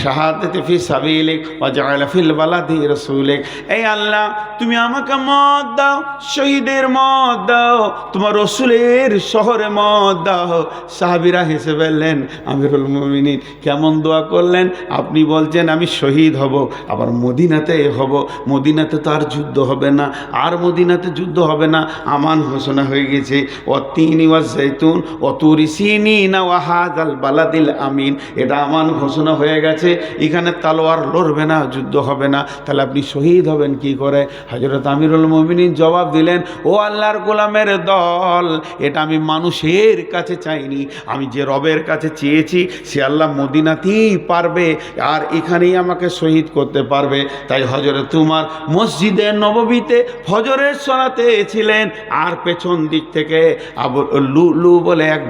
শাহাদাতি ফি সাবিলিক ওয়া জাআলা ফিল বালাদি রাসূলিক, এই আল্লাহ তুমি আমাকে মদ দাও, শহীদের মদ দাও, তোমার রসুলের শহরে মদ দাও। সাহাবীরা হেসে ফেললেন, আমিরুল মুমিনিন কেমন দোয়া করলেন, আপনি বলছেন আমি শহীদ হব, আবার মদিনাতে হব, মদিনাতে তো আর যুদ্ধ হবে না, আর মদিনাতে যুদ্ধ হবে না, আমান ঘোষণা হয়ে গেছে। ওয়াত্তিনি ওয়াজ-জাইতুন ওয়া তুরি সিনিন ওয়া হাযাল বালাদিল আমিন, এটা আমান ঘোষণা হয়ে গেছে, এখানে তালোয়ার লড়বে না, যুদ্ধ হবে না, তাহলে আপনি শহীদ হবেন কি করে? হযরত আমিরুল মুমিনিন জবাব দিলেন, ও আল্লাহর গোলামের দল, এটা আমি মানুষের কাছে চাইনি, আমি যে রবের কাছে চেয়েছি সে আল্লাহ মদিনাতেই পারবে, আর এখানেই আমাকে শহীদ করতে পারবে। তাই হযরত উমর মসজিদে নববীতে ফজরের সালাতে ছিলেন, আর পেছন দিক থেকে আবু লুলু বলে এক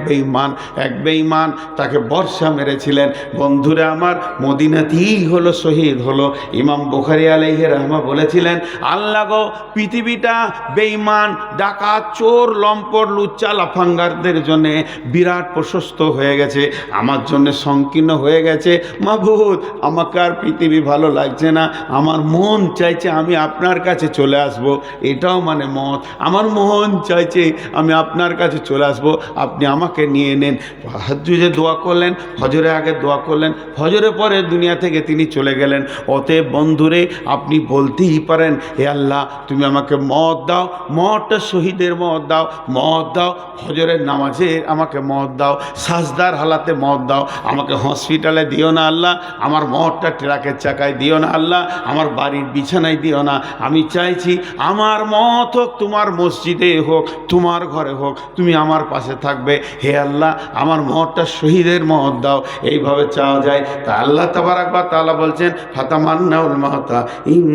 বেঈমান তাকে বর্ষা মেরেছিলেন। বন্ধুরা আমার, মদিনাতেই হলো শহীদ হলো। ইমাম বুখারী আলাইহি রাহমা বলেছিলেন, আল্লাহ গো, পৃথিবীটা বেঈমান, ডাকাত, চোর, লম্পট, লুচ্চা, লাফাঙ্গারদের জন্যে বিরাট প্রশস্ত হয়ে গেছে, আমার জন্য সংকীর্ণ হয়ে গেছে। মাবুদ, আমাকে আর পৃথিবী ভালো লাগছে না, আমার মন চাইছে আমি আপনার কাছে চলে আসব, এটাও মানে মত, আমার মন চাইছে আমি আপনার কাছে চলে আসব, আপনি আমাকে নিয়ে নেন। তাহাজ্জুদে দোয়া করলেন, ফজরের আগে দোয়া করলেন, ফজরের পরে দুনিয়া থেকে তিনি চলে গেলেন। অতএব বন্ধুরে, আপনি বলতেই পারেন, হে আল্লাহ তুমি আমাকে মদ দাও, মদটা শহীদের মদ দাও, মদ দাও ফজরের নামাজে আমাকে মদ দাও, সাজদার হালাতে মদ দাও, আমাকে হসপিটালে দিও না আল্লাহ, আমার মদটা ট্রাকের চাকায় দিও না আল্লাহ, আমার বাড়ির বিছানায় দিও না, আমি চাইছি আমার মত হোক তোমার মসজিদে হোক, তোমার ঘরে হোক, তুমি আমার পাশে থাকবে। হে আল্লাহ, আমার মদটা শহীদের মদ দাও, এইভাবে চাওয়া যায়। তা আল্লাহ তাবারাক ওয়া তাআলা বলছেন, ফাতামান্নাউল মাউতা ইন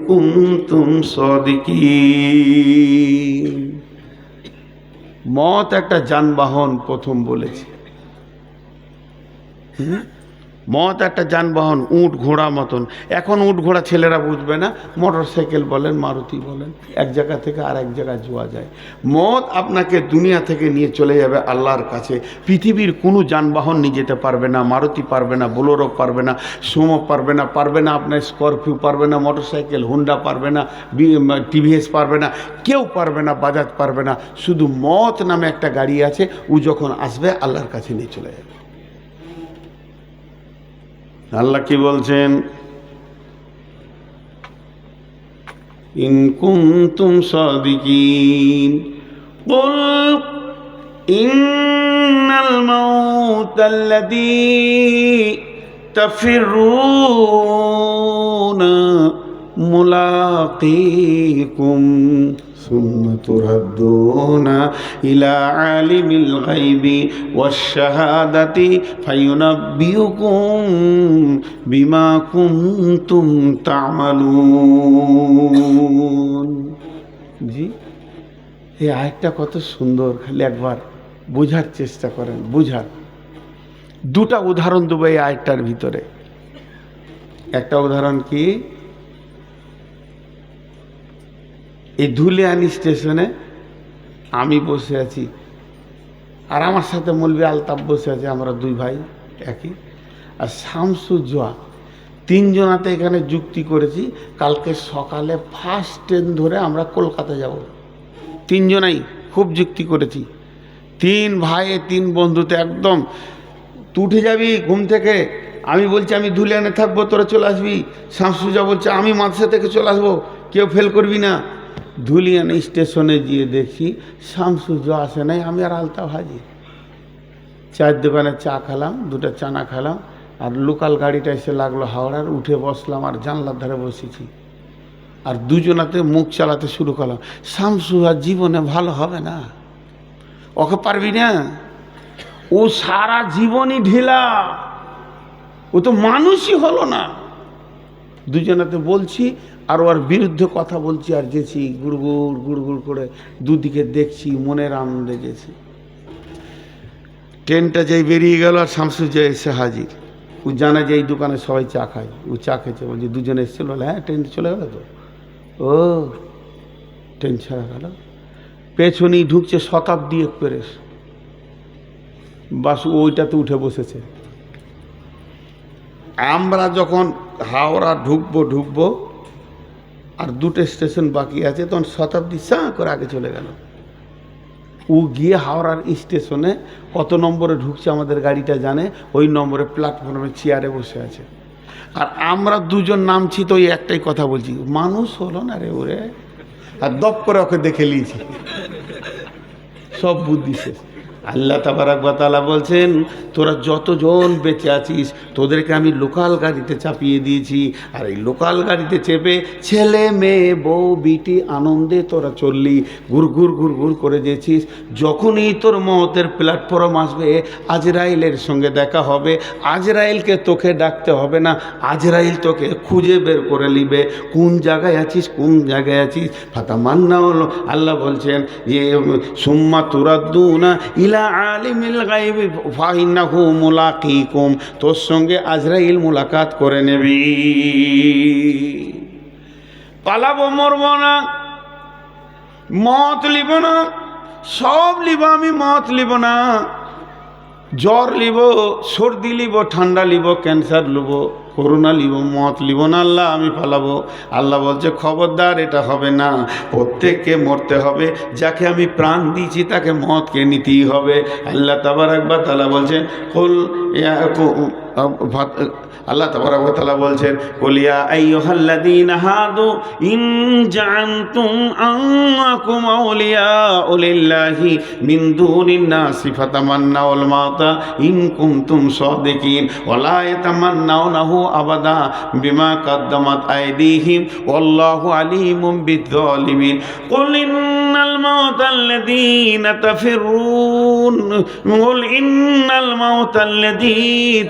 কুনতুম সাদিকিন। মত একটা যানবাহন, প্রথম বলেছি, মত একটা যানবাহন, উট ঘোড়া মতন। এখন উট ঘোড়া ছেলেরা বুঝবে না, মোটর সাইকেল বলেন, মারুতি বলেন, এক জায়গা থেকে আর এক জায়গায় যাওয়া যায়। মত আপনাকে দুনিয়া থেকে নিয়ে চলে যাবে আল্লাহর কাছে। পৃথিবীর কোনো যানবাহন নিয়ে যেতে পারবে না, মারুতি পারবে না, বোলেরো পারবে না, সুমো পারবে না আপনার স্করপিও পারবে না, মোটর সাইকেল হুন্ডা পারবে না, টিভিএস পারবে না, কেউ পারবে না, বাজাজ পারবে না। শুধু মত নামে একটা গাড়ি আছে, ও যখন আসবে আল্লাহর কাছে নিয়ে চলে যাবে। আল্লাহ কি বলছেন, ইন কুনতুম সাদিকিন কুল ইন্নাল মাউতাল্লাযী তাফিরুনা মুলাকীকুম সুম্মা তুরাদ্দুনা ইলা আলিমিল গায়বি ওয়াশ শাহাদাতি ফায়ুনাব্বিউকুম বিমা কুনতুম তা'মালুন। জি, এই আয়াতটা কত সুন্দর, খালি একবার বোঝার চেষ্টা করেন, বুঝার। দুটা উদাহরণ দেবো এই আয়াতটার ভিতরে। একটা উদাহরণ কি, এই ধুলিয়ানি স্টেশনে আমি বসে আছি আর আমার সাথে মৌলভী আলতাফ বসে আছে, আমরা দুই ভাই একই, আর শামসুজ্জোয়া, তিনজনাতে এখানে যুক্তি করেছি কালকে সকালে ফার্স্ট ট্রেন ধরে আমরা কলকাতা যাব। তিনজনাই খুব যুক্তি করেছি, তিন ভাই তিন বন্ধুতে একদম। তুই উঠে যাবি ঘুম থেকে, আমি বলছি আমি ধুলিয়ানে থাকবো, তোরা চলে আসবি। শামসুজ্জোয়া বলছে আমি মাদ্রাসা থেকে চলে আসবো, কেউ ফেল করবি না। ধুলিয়ানে স্টেশনে গিয়ে দেখি শামসুজ্জোয়া আসে নাই, আমি আর আলতাফ হাজির। চায়ের দোকানে চা খেলাম, দুটো চানা খেলাম, আর লোকাল গাড়িটা এসে লাগলো হাওড়ার, উঠে বসলাম আর জানলার ধারে বসেছি, আর দুজনাতে মুখ চালাতে শুরু করলাম, শামসু আর জীবনে ভালো হবে না, ওকে পারবি না, ও সারা জীবনই ঢিলা, ও তো মানুষই হলো না। দুজনাতে বলছি আর ওর বিরুদ্ধে কথা বলছি, আর যেছি গুড়গুড় গুড়গুড় করে, দুদিকে দেখছি, মনের আনন্দে গেছি। ট্রেনটা যেই বেরিয়ে গেল আর শামসুজ্জোয়া এসে হাজির। ও জানে যে এই দোকানে সবাই চা খায়, ও চা খেয়েছে, বলছে দুজনে এসেছিল, বলে হ্যাঁ ট্রেন চলে গেল তো, ও ট্রেন ছাড়া গেল। পেছনেই ঢুকছে শতাব্দী এক্সপ্রেস, বাস ওইটাতে উঠে বসেছে। আমরা যখন হাওড়া ঢুকবো আর দুটো স্টেশন বাকি আছে, তখন শতাব্দী চা করে আগে চলে গেল। ও গিয়ে হাওড়ার স্টেশনে কত নম্বরে ঢুকছে আমাদের গাড়িটা জানে, ওই নম্বরে প্ল্যাটফর্মে চেয়ারে বসে আছে। আর আমরা দুজন নামছি তো ওই একটাই কথা বলছি, মানুষ হলো না রে ওরে, আর দপ করে ওকে দেখে নিয়েছি, সব বুদ্ধি শেষ। আল্লাহ তাবারাক ওয়া তাআলা বলছেন, তোরা যতজন বেঁচে আছিস তোদেরকে আমি লোকাল গাড়িতে চাপিয়ে দিয়েছি, আর এই লোকাল গাড়িতে চেপে ছেলে মেয়ে বউ বিটি আনন্দে তোরা চললি, ঘুরঘুর ঘুরঘুর করে যেছিস। যখনই তোর মওতের প্ল্যাটফর্ম আসবে, আজরাইলের সঙ্গে দেখা হবে, আজরাইলকে তোকে ডাকতে হবে না, আজরাইল তোকে খুঁজে বের করে নিবে কোন জায়গায় আছিস, কোন জায়গায় আছিস। ফাতামান্না হলো, আল্লাহ বলছেন যে সুম্মা তুরাদ্দুনা ইলা আলিমিল গায়বি ফাইন্নাহু মুলাকিকুম, তোর সঙ্গে আজরাইল মুলাকাত করে নেবি। পালাবো, মরবো না, মত লিব না, সব লিব আমি, মত লিব না। জ্বর লিব, সর্দি লিব, ঠান্ডা লিব, ক্যান্সার লিব, করোনা লিব, মত লিব না, আল্লাহ আমি পালাবো। আল্লাহ বলছে খবরদার, এটা হবে না, প্রত্যেককে মরতে হবে, যাকে আমি প্রাণ দিয়েছি তাকে মতকে নিতেই হবে। আল্লাহ তাবারাক ওয়া তাআলা বলছেন আল্লাহ তাবারাক ওয়া তাআলা বলছেন, কুল ইয়া আইয়ুহাল্লাযীনা হাদু ইন জাআনতুম আন্নাকুম আউলিয়াউ লিল্লাহি মিন দুনিন নাসি ফাতামান্নাউল মাউতা ইন কুনতুম সাদিকিন ওয়া লা ইয়াতামান্নাউনাহু আবাদা বিমা কাদ্দামাত আইদিহিম ওয়াল্লাহু আলিমুম বিয-যালিমিন। কুল ইন্নাল মাউতাল্লাযীনা তাফিরুন কুল ইন্নাল মাউতাল্লাযী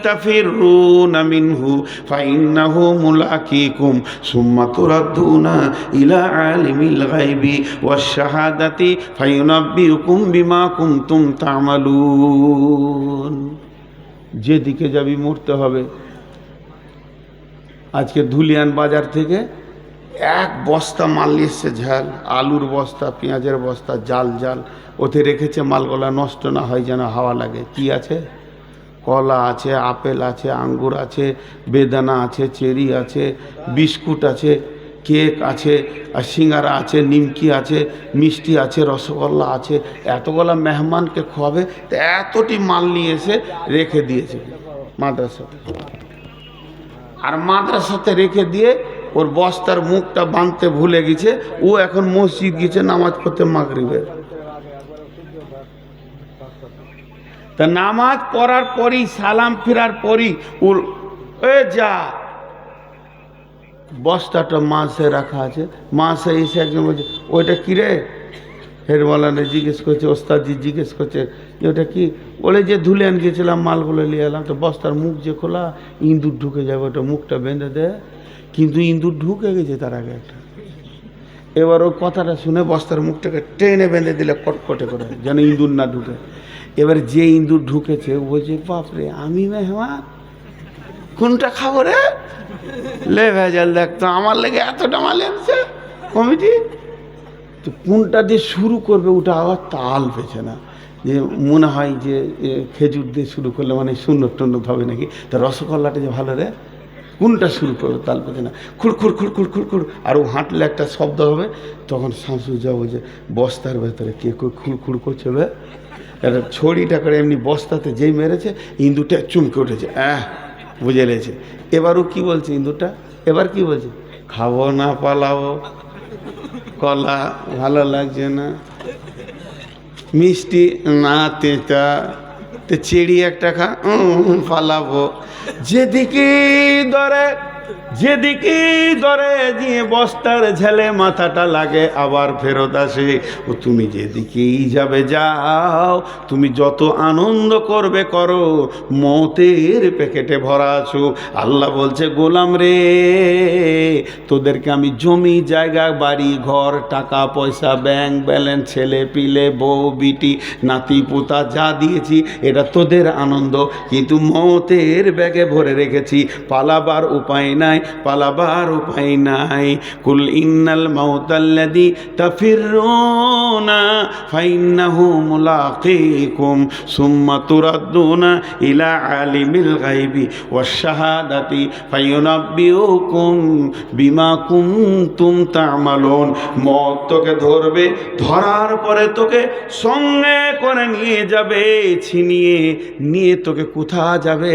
তাফিরুনা মিনহু ফাইন্নাহু মুলাকিকুম সুম্মা তুরাদ্দুনা ইলা আলিমিল গায়বি ওয়াশ শাহাদাতি ফায়ুনাব্বিউকুম বিমা কুনতুম তা'মালুন। যেদিকে যাবি মরতে হবে। আজকে ধুলিয়ান বাজার থেকে এক বস্তা মাল এসছে, ঝাল আলুর বস্তা, পেঁয়াজের বস্তা, জাল জাল, ওতে রেখেছে মালগুলা নষ্ট না হয় যেন হাওয়া লাগে। কি আছে? কলা আছে, আপেল আছে, আঙ্গুর আছে, বেদানা আছে, চেরি আছে, বিস্কুট আছে, কেক আছে, আর সিঙ্গারা আছে, নিমকি আছে, মিষ্টি আছে, রসগোল্লা আছে। এতগুলা মেহমানকে খাওয়াবে, এতটি মাল নিয়ে এসে রেখে দিয়েছে মাদ্রাসাতে। আর মাদ্রাসাতে রেখে দিয়ে ওর বস্তার মুখটা বাঁধতে ভুলে গেছে, ও এখন মসজিদ গেছে নামাজ পড়তে মাগরিবের। তা নামাজ পড়ার পরই, সালাম ফেরার পরই ওর যা বস্তাটা মাসে রাখা আছে, মাসে এসে একজন বলছে ওইটা কী রে? হেডমালানে জিজ্ঞেস করছে, ওস্তাদজি জিজ্ঞেস করছে যে ওটা কি? বলে যে ধুলিয়ান গিয়েছিলাম, মালগুলো নিয়ে এলাম, তো বস্তার মুখ যে খোলা, ইঁদুর ঢুকে যাবে, ওটা মুখটা বেঁধে দেয়। কিন্তু ইঁদুর ঢুকে গেছে তার আগে একটা। এবার ওই কথাটা শুনে বস্তার মুখটাকে টেনে বেঁধে দিলে কটকটে করে, যেন ইঁদুর না ঢুকে। এবার যে ইঁদুর ঢুকেছে ও বলছে বাপরে, আমি মেহমান, কোনটা খাবো রে? লে ভেজাল দেখতো আমার লেগে এতটা মাল আনছে কমিটি। তো কোনটা দিয়ে শুরু করবে ওটা আবার তাল পেছে না, যে মনে হয় যে খেজুর দিয়ে শুরু করলে মানে সুন্নত টুন্নত হবে নাকি, তা রসগোল্লাটা যে ভালো রে, কোনটা শুরু করবে তাল পেছে না, খুড়খুড় খুড়খুড় খুড়খুড়, আর ও হাঁটলে একটা শব্দ হবে, তখন শাশুড়ি যাবো যে বস্তার ভেতরে কে খুড়খুড় করছে বে, একটা ছড়িটা করে এমনি বস্তাতে যেই মেরেছে ইন্দুটা চুমকে উঠেছে, বুঝে লেছে। এবারও কি বলছে ইন্দুটা, এবার কি বলছে, খাবো না পালাবো, কলা ভালো লাগছে না, মিষ্টি না তেঁতা, তো চেড়ি একটা খা, পালাবো। যেদিকে ধরে দিয়ে বস্তার ঝেলে মাথাটা লাগে আবার ফেরত আসে। ও তুমি যেদিকেই যাবে যাও, তুমি যত আনন্দ করবে করো, মতের প্যাকেটে ভরা আছো। আল্লাহ বলছে গোলাম রে, তোদেরকে আমি জমি জায়গা বাড়ি ঘর টাকা পয়সা ব্যাংক ব্যালেন্স ছেলে পিলে বউ বিটি নাতি পোতা যা দিয়েছি এটা তোদের আনন্দ, কিন্তু মতের ব্যাগে ভরে রেখেছি, পালাবার উপায় নাই, পালাবার উপায় নাই। কুল ইন্নাল মাউতাল্লাযী তাফিরুনা ফাইন্নাহু মুলাকীকুম সুম্মা তুরাদ্দুনা ইলা আলিমিল গায়বি ওয়াশ শাহাদাতি ফায়ুনাব্বিউকুম বিমা কুনতুম তা'মালুন। মত তোকে ধরবে, ধরার পরে তোকে সঙ্গে করে নিয়ে যাবে, ছিনিয়ে নিয়ে তোকে কোথা যাবে,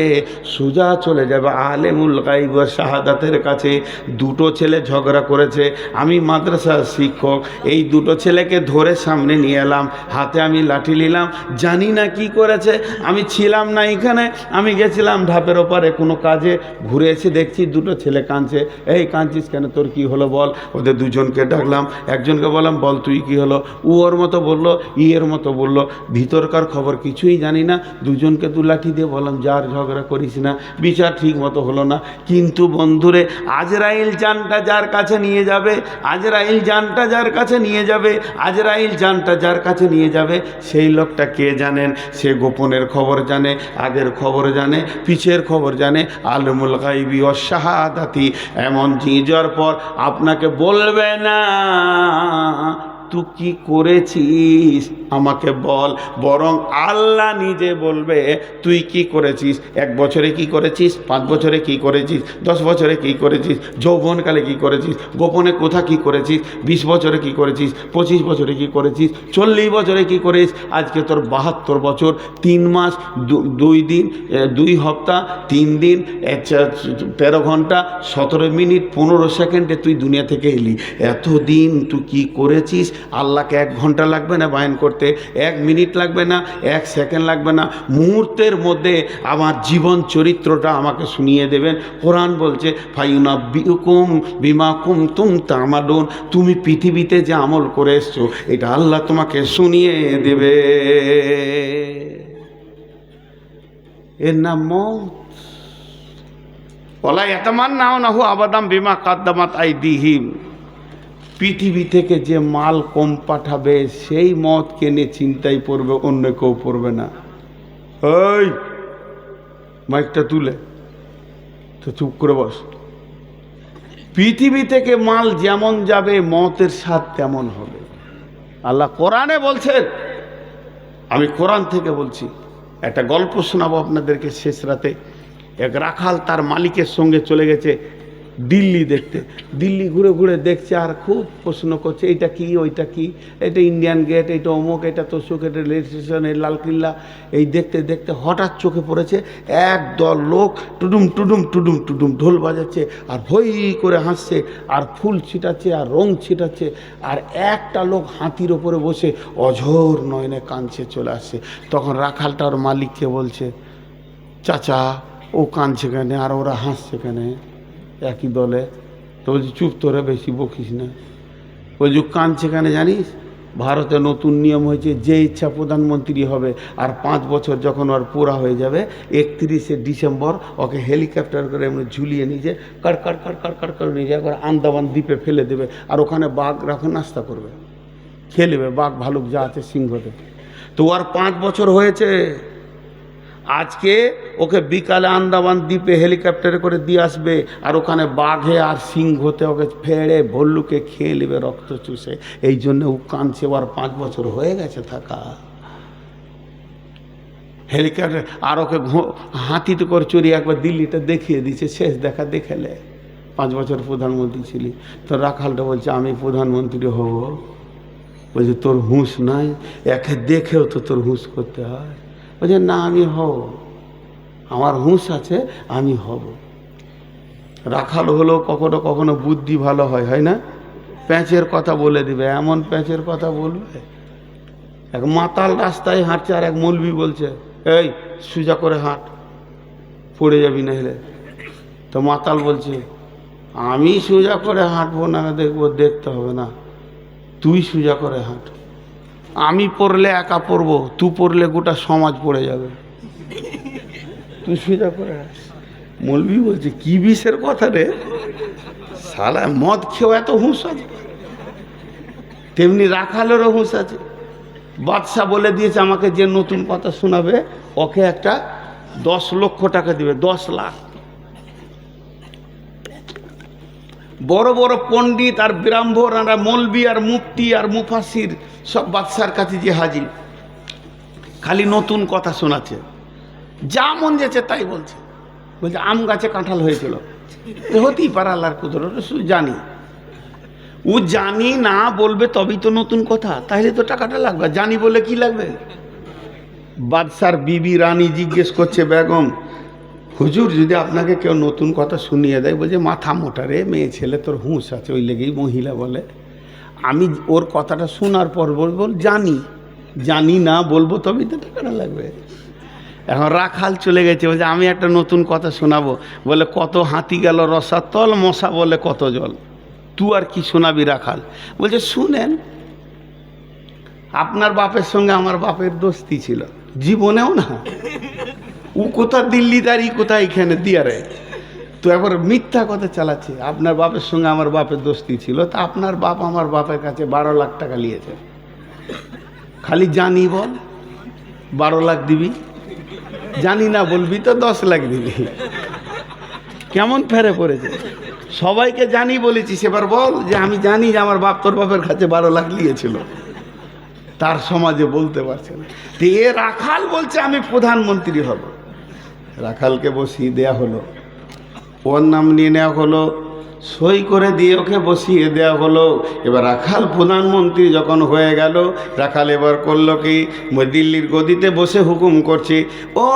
সোজা চলে যাবে আলেমুল গায়ব ওয়াশ শাহাদাতের কাছে। দুটো ছেলে ঝগড়া করেছে, আমি মাদ্রাসার শিক্ষক, এই দুটো ছেলেকে ধরে সামনে নিয়ে এলাম, হাতে আমি লাঠি নিলাম, জানি না কি করেছে, আমি ছিলাম না এখানে, আমি গেছিলাম ধাপের ওপারে কোনো কাজে, ঘুরে এসে দেখছি দুটো ছেলে কাঁদছে। এই কাঁদছিস কেন, তোর কি হলো বল। ওদের দুজনকে ডাকলাম, একজনকে বললাম বল তুই কি হলো, ও ওর মতো বললো, এর মতো বললো, ভিতরকার খবর কিছুই জানি না। দুজনকে দু লাঠি দিয়ে বললাম যার ঝগড়া করিস না, বিচার ঠিক মতো হলো না। কিন্তু বন্ধুরে, আজরাইল জানটা যার কাছে নিয়ে যাবে, আজরাইল জানটা যার কাছে নিয়ে যাবে, আজরাইল জানটা যার কাছে নিয়ে যাবে, সেই লোকটা কে জানেন, সে গোপনের খবর জানে, আগের খবর জানে, পিছের খবর জানে, আলিমুল গায়বি ওয়াশ শাহাদাতি। এমন নিয়ে যাওয়ার পর আপনাকে বলবে না তুই কি করেছিস আমাকে বল, বরং আল্লাহ নিজে বলবে তুই কি করেছিস, 1 বছরে কি করেছিস, 5 বছরে কি করেছিস, 10 বছরে কি করেছিস, যৌবনকালে কি করেছিস, গোপনে কোথা কি করেছিস, 20 বছরে কি করেছিস, 25 বছরে কি করেছিস, 40 বছরে কি করেছিস। আজকে তোর 72 বছর 3 মাস 2 দিন 2 সপ্তাহ 3 দিন 13 ঘন্টা 17 মিনিট 15 সেকেন্ডে তুই দুনিয়া থেকে এলি। এতদিন তুই কি করেছিস আল্লাহকে 1 ঘন্টা লাগবে না বয়ান করতে, 1 মিনিট লাগবে না, 1 সেকেন্ড লাগবে না, মুহূর্তের মধ্যে আমার জীবন চরিত্রটা আমাকে শুনিয়ে দেবেন। কোরআন বলছে ফায়ুনাব্বিউকুম বিমা কুনতুম তা'মালুন, তুমি পৃথিবীতে যে আমল করে এসছো এটা আল্লাহ তোমাকে শুনিয়ে দেবে। এর নাম মওত। ওয়ালা ইয়াতামান্নাউনাহু আবাদাম বিমা কাদ্দামাত আইদিহিম। পৃথিবী থেকে যে মাল কম পাঠাবে সেই মতকে নিয়ে চিন্তাই পড়বে, অন্য কেউ পড়বে না। ওই মাইকটা তুলে তো চুপ করে বস। পৃথিবী থেকে মাল যেমন যাবে মতের স্বাদ তেমন হবে। আল্লাহ কোরআনে বলছেন, আমি কোরআন থেকে বলছি। একটা গল্প শোনাবো আপনাদেরকে শেষ রাতে। এক রাখাল তার মালিকের সঙ্গে চলে গেছে দিল্লি দেখতে। দিল্লি ঘুরে ঘুরে দেখছে আর খুব প্রশ্ন করছে, এটা কি ওইটা কি, এটা ইন্ডিয়ান গেট, এটা অমুক, এটা তোষক, এটা রেল স্টেশন, এই লালকিল্লা। এই দেখতে দেখতে হঠাৎ চোখে পড়েছে একদল লোক টুডুম টুডুম টুডুম টুডুম ঢোল বাজাচ্ছে আর ভই করে হাসছে আর ফুল ছিটাচ্ছে আর রং ছিটাচ্ছে। আর একটা লোক হাতির ওপরে বসে অঝোর নয়নে কাঁদছে চলে আসছে। তখন রাখালটা ওর মালিককে বলছে, চাচা ও কাঁদছে কেন আর ওরা হাসছে কেন, একই দলে। তো বলছি চুপ, তোরা বেশি বকিস না। ওই যে কাঁদছে কেন জানিস, ভারতে নতুন নিয়ম হয়েছে, যে ইচ্ছা প্রধানমন্ত্রী হবে আর 5 বছর যখন ওর পুরা হয়ে যাবে 31শে ডিসেম্বর ওকে হেলিকপ্টার করে এমনি ঝুলিয়ে নিজে card card card card card করে নিয়ে যায় আন্দামান দ্বীপে ফেলে দেবে। আর ওখানে বাঘ রাখো নাস্তা করবে, খেয়ে নেবে, বাঘ ভালুক যা আছে সিংহদের। তো আর 5 বছর হয়েছে, আজকে ওকে বিকালে আন্দামান দ্বীপে হেলিকপ্টারে করে দিয়ে আসবে, আর ওখানে বাঘে আর সিংহতে ওকে ফেড়ে ভল্লুকে খেয়ে নেবে রক্ত চুষে। এই জন্য ও কাঁদছে, আর 5 বছর হয়ে গেছে থাকা হেলিকপ্টার। আর ওকে হাতিতে করে চড়িয়ে একবার দিল্লিটা দেখিয়ে দিচ্ছে, শেষ দেখা দেখেলে। 5 বছর প্রধানমন্ত্রী ছিলি। তো রাখালটা বলছে আমি প্রধানমন্ত্রী হব? বলছে তোর হুঁশ নাই? একে দেখেও তো তোর হুঁশ করতে হয়। বলছে না আমি হব, আমার হুঁশ আছে, আমি হব। রাখাল হলেও কখনো কখনো বুদ্ধি ভালো হয়, হয় না? প্যাঁচের কথা বলে দিবে, এমন প্যাঁচের কথা বলবে। এক মাতাল রাস্তায় হাঁটছে, আর এক মৌলবি বলছে এই সোজা করে হাঁট, পড়ে যাবি না হেলে। তো মাতাল বলছে আমি সোজা করে হাঁটবো না, দেখবো, দেখতে হবে না, তুই সোজা করে হাঁট। আমি পড়লে একা পড়বো, তুই পড়লে গোটা সমাজ পড়ে যাবে, তুই সোজা করে হাঁট। মৌলবি বলছে কি বিষের কথা রে শালা, মদ খেয়েও এত হুঁশ আছে? তেমনি রাখালেরও হুঁশ আছে। বাদশা বলে দিয়েছে আমাকে যে নতুন কথা শোনাবে ওকে একটা 10 লক্ষ টাকা দিবে, 10 লাখ। বড় বড় পণ্ডিত আর ব্রাহ্মণ আর মৌলবি আর মুফতি আর মুফাসির সব বাদশার কাছে যে হাজির, খালি নতুন কথা শোনাচ্ছে, যা মন যাচ্ছে তাই বলছে। বলছে আম গাছে কাঁঠাল হয়েছিল, হতেই পারে, আল্লাহর কুদরত, শুধু জানি। ও জানি না বলবে তবেই তো নতুন কথা, তাহলে তো টাকাটা লাগবে। জানি বলে কি লাগবে? বাদশার বিবি রানী জিজ্ঞেস করছে বেগম হুজুর যদি আপনাকে কেউ নতুন কথা শুনিয়ে দেয়, বলছে মাথা মোটা রে, মেয়ে ছেলে তোর হুঁশ আছে, ওই লেগেই মহিলা বলে। আমি ওর কথাটা শোনার পর বলবো জানি, জানি না বলবো তবেই তো টাকাটা লাগবে। এখন রাখাল চলে গেছে, বলছে আমি একটা নতুন কথা শোনাবো। বলে কত হাতি গেল রসাতল, মশা বলে কত জল। তুই আর কি শোনাবি রাখাল? বলছে শুনেন, আপনার বাপের সঙ্গে আমার বাপের দোস্তি ছিল, জীবনেও না। ও কোথা দিল্লিদারি, কোথায় এখানে দিয়ারে, তো একবার মিথ্যা কথা চালাচ্ছে। আপনার বাপের সঙ্গে আমার বাপের দোস্তি ছিল, তা আপনার বাপ আমার বাপের কাছে 12 লাখ টাকা নিয়েছে। খালি জানি বল, 12 লাখ দিবি, জানি না বলবি তো 10 লাখ দিবি। কেমন ফেরে পড়েছে? সবাইকে জানি বলেছি, সেবার বল যে আমি জানি যে আমার বাপ তোর বাপের কাছে 12 লাখ নিয়েছিল। তার সমাজে বলতে পারছে না। তো এ রাখাল বলছে আমি প্রধানমন্ত্রী হব। রাখালকে বসিয়ে দেয়া হলো, ওর নাম নিয়ে নেওয়া হলো, সই করে দিয়ে ওকে বসিয়ে দেওয়া হলো। এবার রাখাল প্রধানমন্ত্রী যখন হয়ে গেল, রাখাল এবার করলো কি, দিল্লির গদিতে বসে হুকুম করছে, ও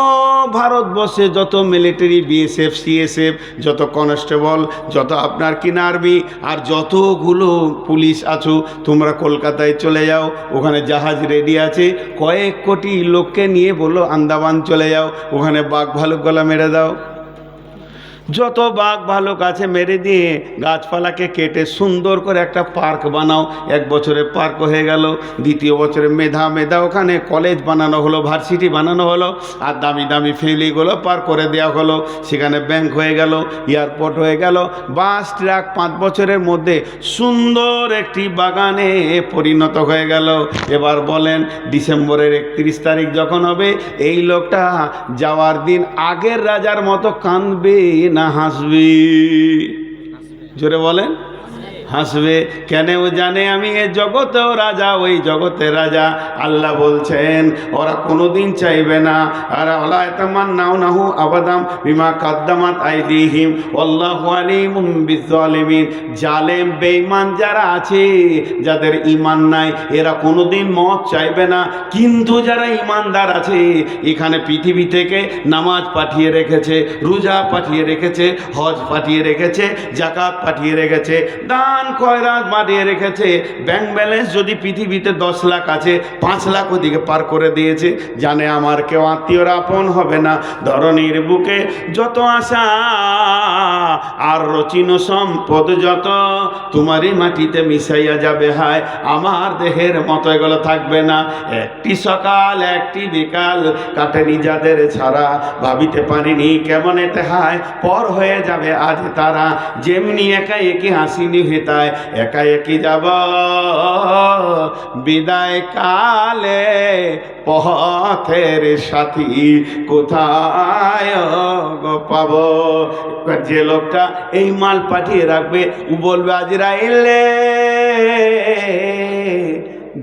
ভারতবর্ষে যত মিলিটারি, বিএসএফ, সিএসএফ, যত কনস্টেবল, যত আপনার কিনা আর্মি, আর যতগুলো পুলিশ আছো, তোমরা কলকাতায় চলে যাও, ওখানে জাহাজ রেডি আছে, কয়েক কোটি লোককে নিয়ে বলো আন্দামান চলে যাও, ওখানে বাঘ ভালুক গলা মেরে দাও। যত বাঘ ভালুক আছে মেরে দিয়ে গাছপালাকে কেটে সুন্দর করে একটা পার্ক বানাও। 1 বছরে পার্ক হয়ে গেল। 2য় বছরে মেধা ওখানে কলেজ বানানো হলো, ভার্সিটি বানানো হলো, আর দামি দামি ফ্যামিলিগুলো পার করে দেওয়া হলো। সেখানে ব্যাংক হয়ে গেল, এয়ারপোর্ট হয়ে গেল, বাস ট্রাক 5 বছরের মধ্যে সুন্দর একটি বাগানে পরিণত হয়ে গেল। এবার বলেন ডিসেম্বরের 31 তারিখ যখন হবে, এই লোকটা যাওয়ার দিন আগের রাজার মতো কাঁদবে না হাসবে? জোরে বলেন। হাসবে। কেন? ও জানে আমি এ জগতেও রাজা, ওই জগতে রাজা। আল্লাহ বলছেন ওরা কোনোদিন চাইবে না, আর ওলা ইয়াতামান্নাউনাহু আবাদাম বিমা কাদ্দামাত আইদিহিম আল্লাহু আলিমুম বিজ্জালিমিন। জালেম বেঈমান যারা আছে, যাদের ঈমান নাই, এরা কোনোদিন মওত চাইবে না। কিন্তু যারা ঈমানদার আছে, এখানে পৃথিবী থেকে নামাজ পাঠিয়ে রেখেছে, রোজা পাঠিয়ে রেখেছে, হজ পাঠিয়ে রেখেছে, যাকাত পাঠিয়ে রেখেছে, দান খয়রাত বাড়িয়ে রেখেছে। ব্যাংক ব্যালেন্স যদি পৃথিবীতে 10 লাখ আছে, 5 লাখ ওদিকে পার করে দিয়েছে। জানে আমার কেউ আত্মীয়রা আপন হবে না। ধরনীর বুকে যত আশা আর রচিন সম্পদ যত, তোমারই মাটিতে মিশাইয়া যাবে, হায় আমার দেহের মতো এগুলো থাকবে না। একটি সকাল একটি বিকাল কাটেনি যাদের ছাড়া, ভাবিতে পারিনি কেমন এতে হায় পর হয়ে যাবে আজ তারা। যেমনি একা একই হাসিনি হয়ে তাই একা একই যাব বিদায় কালে পথের সাথী কোথায় গো পাবো। যে লোকটা এই মাল পাঠিয়ে রাখবে ও বলবে আজরাইলে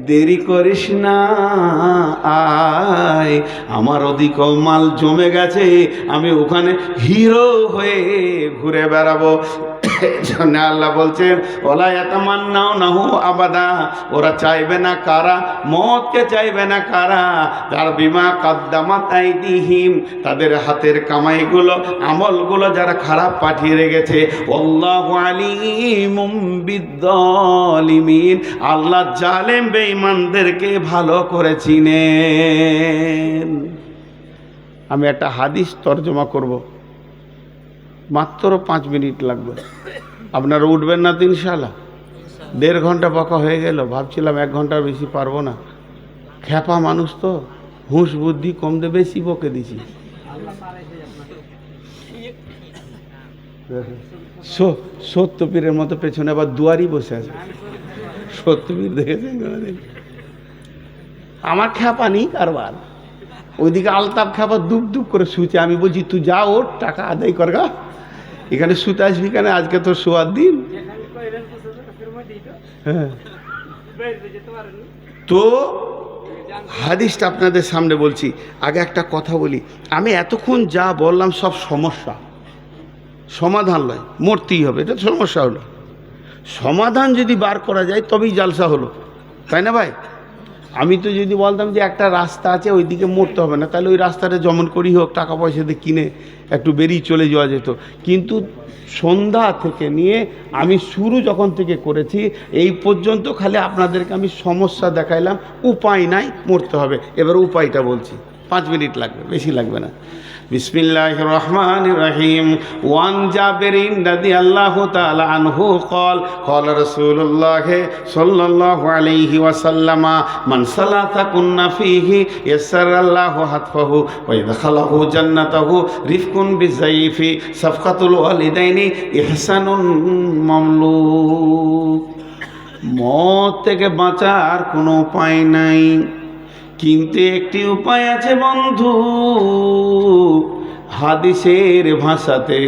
দেরি করিস না আয়, আমার অধিক মাল জমে গেছে, আমি ওখানে হিরো হয়ে ঘুরে বেড়াবো। জন্য আল্লাহ বলছেন ওলা ইয়াতামান্নাউ নাহু আবাদা, ওরা চাইবে না কারা, মওতকে চাইবে না কারা, তার বিমা কদ্দামাত আইদিহিম, তাদের হাতের কামাইগুলো আমলগুলো যারা খারাপ পাঠিয়ে রেখেছে। আল্লাহু আলিমুম বিদ্দালিমিন, আল্লাহ জালেম বেঈমানদেরকে ভালো করে চিনেন। আমি একটা হাদিস তর্জমা করব, মাত্র 5 মিনিট লাগবে। আপনারা উঠবেন না তো ইনশাআল্লাহ? 1.5 ঘন্টা বকা হয়ে গেল, ভাবছিলাম 1 ঘন্টার বেশি পারবো না। খ্যাপা মানুষ তো, হুঁশ বুদ্ধি কম দিয়ে বেশি বকে দিছি। সত্যপীরের মতো পেছনে আবার দুয়ারি বসে আছে। সত্যপীর দেখেছেন? আমার খ্যাপা নেই কারবার, ওইদিকে আলতাপ খ্যাপা দুপ দুপ করে শুচ্ছে। আমি বলছি তুই যা, ওর টাকা আদায় কর গা, এখানে শুতে আসবি কেন, আজকে তোর শোয়ার দিন। হ্যাঁ, তো হাদিসটা আপনাদের সামনে বলছি। আগে একটা কথা বলি, আমি এতক্ষণ যা বললাম সব সমস্যা, সমাধান নয়। মরতেই হবে, এটা সমস্যা হলো। সমাধান যদি বার করা যায় তবেই জালসা হলো, তাই না ভাই? আমি তো যদি বলতাম যে একটা রাস্তা আছে ওই দিকে মরতে হবে না, তাহলে ওই রাস্তাটা যেমন করি হোক টাকা পয়সা দিয়ে কিনে একটু বেরিয়ে চলে যাওয়া যেত। কিন্তু সন্ধ্যা থেকে নিয়ে আমি শুরু যখন থেকে করেছি এই পর্যন্ত খালি আপনাদেরকে আমি সমস্যা দেখাইলাম, উপায় নাই, মরতে হবে। এবার উপায়টা বলছি, 5 মিনিট লাগবে, বেশি লাগবে না। বিসমিল্লাহির রহমানির রহিম। ওয়ান জাবিরিন রাদিয়াল্লাহু তাআলা আনহু قال قال رسول الله صلى الله عليه وسلم من صلى كنا فيه يسر الله حتفه ويدخله جنته رفق بالزيف صفقة الوالدين إحسان مملوك। মত থেকে বাঁচার কোনো উপায় নাই, কিন্তু একটি উপায় আছে বন্ধু। হাদিসের ভাষাতে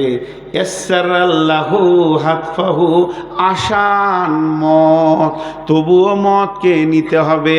ইয়াসসারাল্লাহু হাতফাহু, আসান মত। তবুও মতকে নিতে হবে,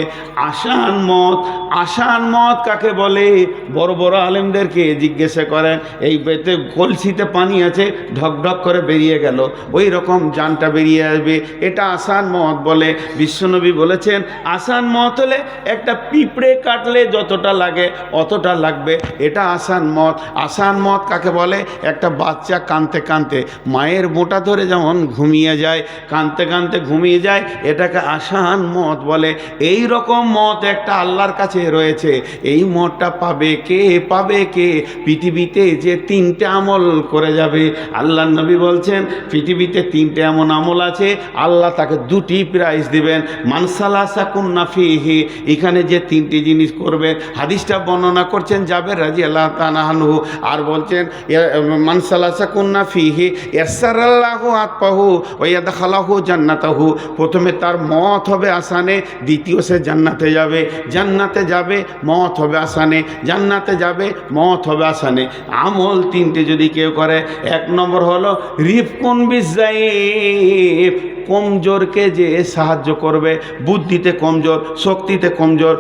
আসান মত। আসান মত কাকে বলে? বড় বড় আলেমদেরকে জিজ্ঞাসা করেন, এই পেতে কলসিতে পানি আছে, ঢকঢক করে বেরিয়ে গেল, ওই রকম জানটা বেরিয়ে আসবে, এটা আসান মত বলে। বিশ্বনবী বলেছেন আসান মত হলে একটা পিঁপড়ে কাটলে যতটা লাগে অতটা লাগবে, এটা আসান মত। আসান মত কাকে বলে? একটা বাচ্চা কাঁদতে কাঁদতে মায়ের মোটা ধরে যেমন ঘুমিয়ে যায়, কাঁদতে কাঁদতে ঘুমিয়ে যায়, এটাকে আসান মত বলে। এই রকম মত একটা আল্লাহর কাছে রয়েছে। এই মতটা পাবে কে? পাবে কে? পৃথিবীতে যে 3টে আমল করে যাবে, আল্লাহর নবী বলছেন পৃথিবীতে 3টে এমন আমল আছে, আল্লাহ তাকে 2টি প্রাইজ দিবেন। মানসালাসা কুন্না ফিহি, এখানে যে 3টি জিনিস করবে, হাদিসটা বর্ণনা করছেন জাবের রাদিয়াল্লাহু তাআলা আনহু। আর বলছেন মানসালাসা কুন্না ফিহি ইয়াসসারাল্লাহু আতপাহু ওয়া ইয়াদখালাহু জান্নাতাহু। প্রথমে তার মত হবে আসানে, দ্বিতীয় সে জান্নাতে যাবে। জান্নাতে যাবে, মত হবে আসানে, জান্নাতে যাবে, মত হবে আসানে। আমল 3টে যদি কেউ করে, 1 নম্বর হলো রিফকুন বিজাইফ, কমজোরকে যে সাহায্য করবে। বুদ্ধিতে কমজোর, শক্তিতে কমজোর,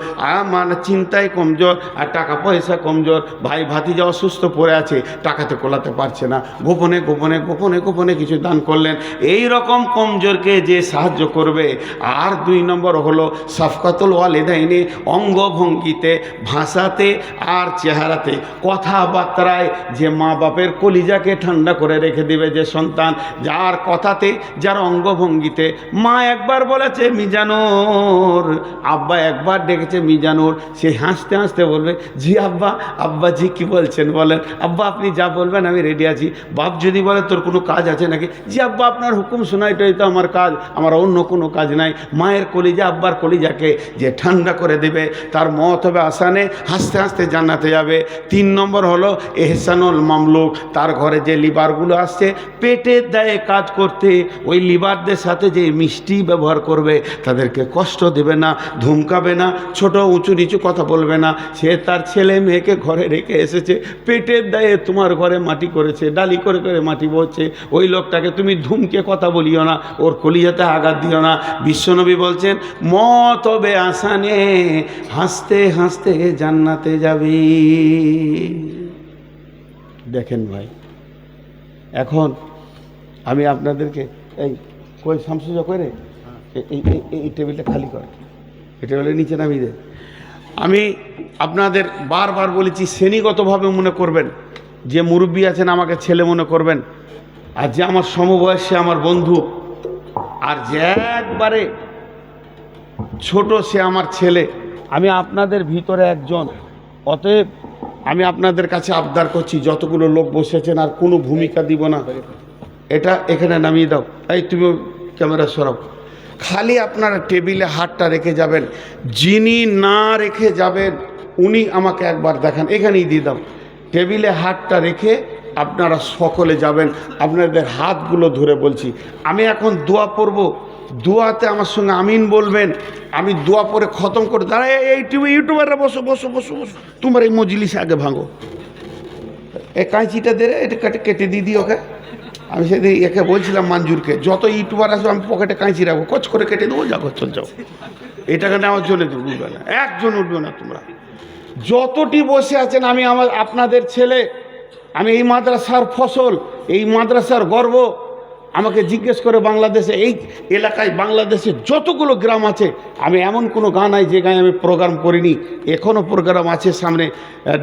মানে চিন্তায় কমজোর, আর টাকা পয়সা কমজোর। ভাই ভাতিজা অসুস্থ পড়ে আছে, টাকাতে কোলাতে পারছে না, গোপনে গোপনে গোপনে গোপনে কিছু দান করলেন, এই রকম কমজোরকে যে সাহায্য করবে। আর 2 নম্বর হলো সাফকাতুল ওয়ালিদাইনি, অঙ্গভঙ্গিতে, ভাষাতে আর চেহারাতে, কথাবার্তায় যে মা বাপের কলিজাকে ঠান্ডা করে রেখে দিবে যে সন্তান, যার কথাতে, যার অঙ্গভঙ্গি। মা একবার বলেছে মিজানুর, আব্বা একবার ডেকেছে মিজানুর, সে হাসতে হাসতে বলবে জি আব্বা। আব্বা জি কি বলছেন বলেন? আব্বা আপনি যা বলবেন আমি রেডি আছি। বাপ যদি বলে তোর কোনো কাজ আছে নাকি? জি আব্বা আপনার হুকুম শোনা, এটাই তো আমার কাজ, আমার অন্য কোনো কাজ নাই। মায়ের কলিজা আব্বার কলিজাকে যে ঠান্ডা করে দেবে, তার মত হবে আসানে, হাসতে হাসতে জান্নাতে যাবে। 3 নম্বর হলো এহসানুল মামলুক, তার ঘরে যে লিভারগুলো আসছে পেটের দায়ে কাজ করতে, ওই লিভারদের সাথে যে মিষ্টি ব্যবহার করবে, তাদেরকে কষ্ট দেবে না, ধমকাবে না, ছোট উঁচু নিচু কথা বলবে না। সে তার ছেলে মেয়েকে ঘরে রেখে এসেছে, পেটের দায়ে তোমার ঘরে মাটি করেছে, ডালি করে করে মাটি বলছে, ওই লোকটাকে তুমি ধুমকে কথা বলিও না, ওর কলিজাতে আঘাত দিও না। বিশ্বনবী বলছেন, মত হবে আসানে, হাসতে হাসতে জান্নাতে যাবি। দেখেন ভাই, এখন আমি আপনাদেরকে এই কই শামসুজা করে এই টেবিলটা খালি কর, এই টেবিলের নিচে নামিয়ে দে। আমি আপনাদের বারবার বলেছি, শ্রেণীগতভাবে মনে করবেন, যে মুরব্বী আছেন আমাকে ছেলে মনে করবেন, আর যে আমার সমবয়সী আমার বন্ধু, আর যে একবারে ছোট সে আমার ছেলে। আমি আপনাদের ভিতরে একজন। অতএব আমি আপনাদের কাছে আবদার করছি, যতগুলো লোক বসেছেন আর কোনো ভূমিকা দিব না, এটা এখানে নামিয়ে দাও। এই তুমি ক্যামেরা সরাও। খালি আপনারা টেবিলে হাতটা রেখে যাবেন, যিনি না রেখে যাবেন উনি আমাকে একবার দেখান, এখানেই দিয়ে দাও। টেবিলে হাতটা রেখে আপনারা সকলে যাবেন, আপনাদের হাতগুলো ধরে বলছি। আমি এখন দোয়া পড়ব, দোয়াতে আমার সঙ্গে আমিন বলবেন। আমি দোয়া পরে খতম করে দাঁড়াই। এই ইউটিউবাররা বসো বসো বসো বসো, তোমার এই মজলিসে আগে ভাঙো। এই কাঁচিটা দে রে, এটা কেটে দিয়ে দিই ওকে। আমি সেদিন একে বলছিলাম মঞ্জুরকে, যত ইউটিউবার আসবে আমি পকেটে কাঁচি রাখবো, কচ করে কেটে দেবো, যাবো চল যাও। এটাকে নেওয়ার জন্য উঠবে না, একজন উঠবে না। তোমরা যতটি বসে আছেন, আমি আপনাদের ছেলে, আমি এই মাদ্রাসার ফসল, এই মাদ্রাসার গর্ব। আমাকে জিজ্ঞেস করে বাংলাদেশে, এই এলাকায় বাংলাদেশে যতগুলো গ্রাম আছে, আমি এমন কোনো গান নাই যে গায়ে আমি প্রোগ্রাম করিনি। এখনও প্রোগ্রাম আছে, সামনে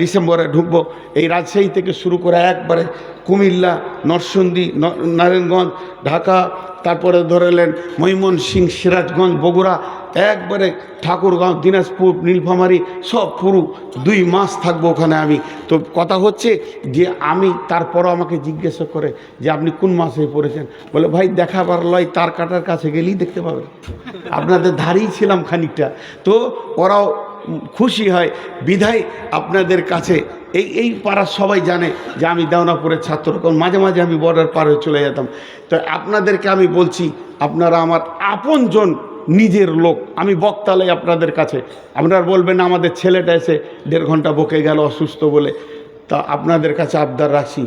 ডিসেম্বরে ঢুকবো। এই রাজশাহী থেকে শুরু করে একবারে কুমিল্লা, নরসিংদী, নারায়ণগঞ্জ, ঢাকা, তারপরে ধরেলেন ময়মনসিংহ, সিরাজগঞ্জ, বগুড়া, একবারে ঠাকুরগাঁও, দিনাজপুর, নীলফামারী, সব পুরো 2 মাস থাকবো ওখানে আমি। তো কথা হচ্ছে যে আমি, তারপরও আমাকে জিজ্ঞাসা করে যে আপনি কোন মাসে পড়েছেন। বলে ভাই দেখাবার লয়, তার কাটার কাছে গেলেই দেখতে পাবেন, আপনাদের ধারেই ছিলাম খানিকটা। তো ওরাও খুশি হয়, বিধায় আপনাদের কাছে এই পাড়ার সবাই জানে যে আমি দেওনাপুরের ছাত্র, কারণ মাঝে মাঝে আমি বর্ডার পার হয়ে চলে যেতাম। তো আপনাদেরকে আমি বলছি, আপনারা আমার আপনজন, নিজের লোক। আমি বক্তালাই আপনাদের কাছে। আপনারা বলবেন আমাদের ছেলেটা এসে 1.5 ঘন্টা বকে গেল অসুস্থ বলে। তা আপনাদের কাছে আবদার রাখছি,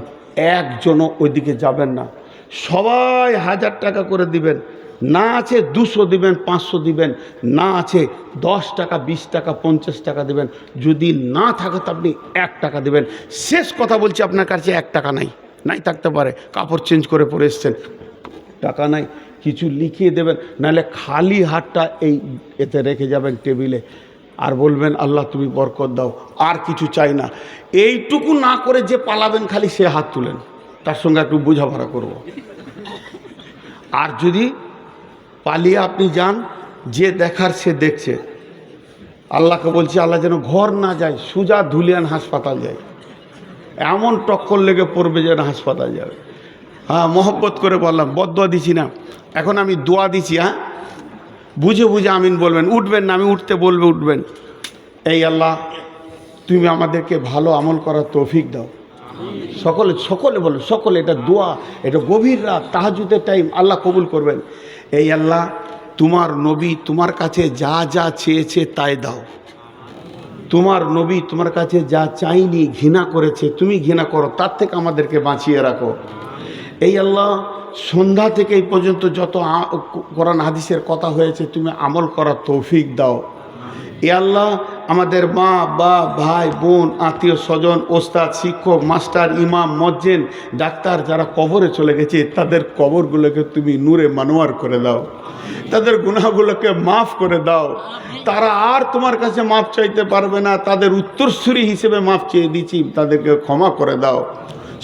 একজনও ওইদিকে যাবেন না। সবাই 1000 টাকা করে দিবেন, না আছে 200 দিবেন, 500 দিবেন, না আছে 10 টাকা, 20 টাকা, 50 টাকা দিবেন। যদি না থাকে তো আপনি 1 টাকা দিবেন। শেষ কথা বলছি, আপনার কাছে 1 টাকা নাই থাকতে পারে, কাপড় চেঞ্জ করে পরে এসছেন, টাকা নাই, কিছু লিখিয়ে দেবেন, নাহলে খালি হাতটা এই এতে রেখে যাবেন টেবিলে, আর বলবেন আল্লাহ তুমি বরকত দাও, আর কিছু চাই না। এইটুকু না করে যে পালাবেন, খালি সে হাত তুলেন, তার সঙ্গে একটু বোঝাপড়া করব। আর যদি পালিয়ে আপনি যান, যে দেখার সে দেখছে। আল্লাহকে বলছি, আল্লাহ যেন ঘর না যায়, সুজা ধুলিয়ান হাসপাতাল যায়, এমন টক্কর লেগে পড়বে যেন হাসপাতাল যাবে। হ্যাঁ, মহব্বত করে বললাম, বদদোয়া দিছি না, এখন আমি দোয়া দিছি। হ্যাঁ, বুঝে বুঝে আমিন বলবেন, উঠবেন না, আমি উঠতে বলবে উঠবেন। এই আল্লাহ তুমি আমাদেরকে ভালো আমল করার তৌফিক দাও। সকলে বলো, সকলে, এটা দোয়া, এটা গভীর রাত, তাহাজ্জুদের টাইম, আল্লাহ কবুল করবেন। এই আল্লাহ তোমার নবী তোমার কাছে যা যা চেয়েছে তাই দাও। তোমার নবী তোমার কাছে যা চাইনি, ঘৃণা করেছে, তুমি ঘৃণা করো, তার থেকে আমাদেরকে বাঁচিয়ে রাখো। এই আল্লাহ সন্ধ্যা থেকে এই পর্যন্ত যত কোরআন হাদিসের কথা হয়েছে, তুমি আমল করার তৌফিক দাও। এ আল্লাহ আমাদের মা, বাপ, ভাই, বোন, আত্মীয় স্বজন, ওস্তাদ, শিক্ষক, মাস্টার, ইমাম, মজ্জেন, ডাক্তার যারা কবরে চলে গেছে, তাদের কবরগুলোকে তুমি নূরে মানোয়ার করে দাও, তাদের গুনাহগুলোকে মাফ করে দাও। তারা আর তোমার কাছে মাফ চাইতে পারবে না, তাদের উত্তরসূরি হিসেবে মাফ চেয়ে দিচ্ছি, তাদেরকে ক্ষমা করে দাও।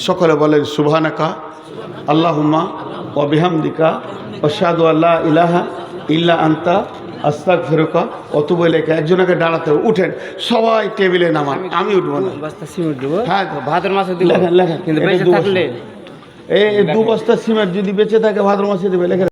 সকলে বলেন সুবহানাকা আল্লাহুম্মা ওয়া বিহামদিকা আশহাদু আল্লা ইলাহা ইল্লা আনতা আস্তাগফিরুকা ওয়া আতুবু ইলাইকা। একজনকে দাঁড়াতে হবে, উঠেন সবাই, টেবিলে নামান, আমি উঠবো না। হ্যাঁ, ভাদ্র মাসে লেখেন, কিন্তু বেঁচে থাকলে এই 2 বস্তা সিমেন্ট যদি বেঁচে থাকে ভাদ্র মাসে দেবে, লেখেন।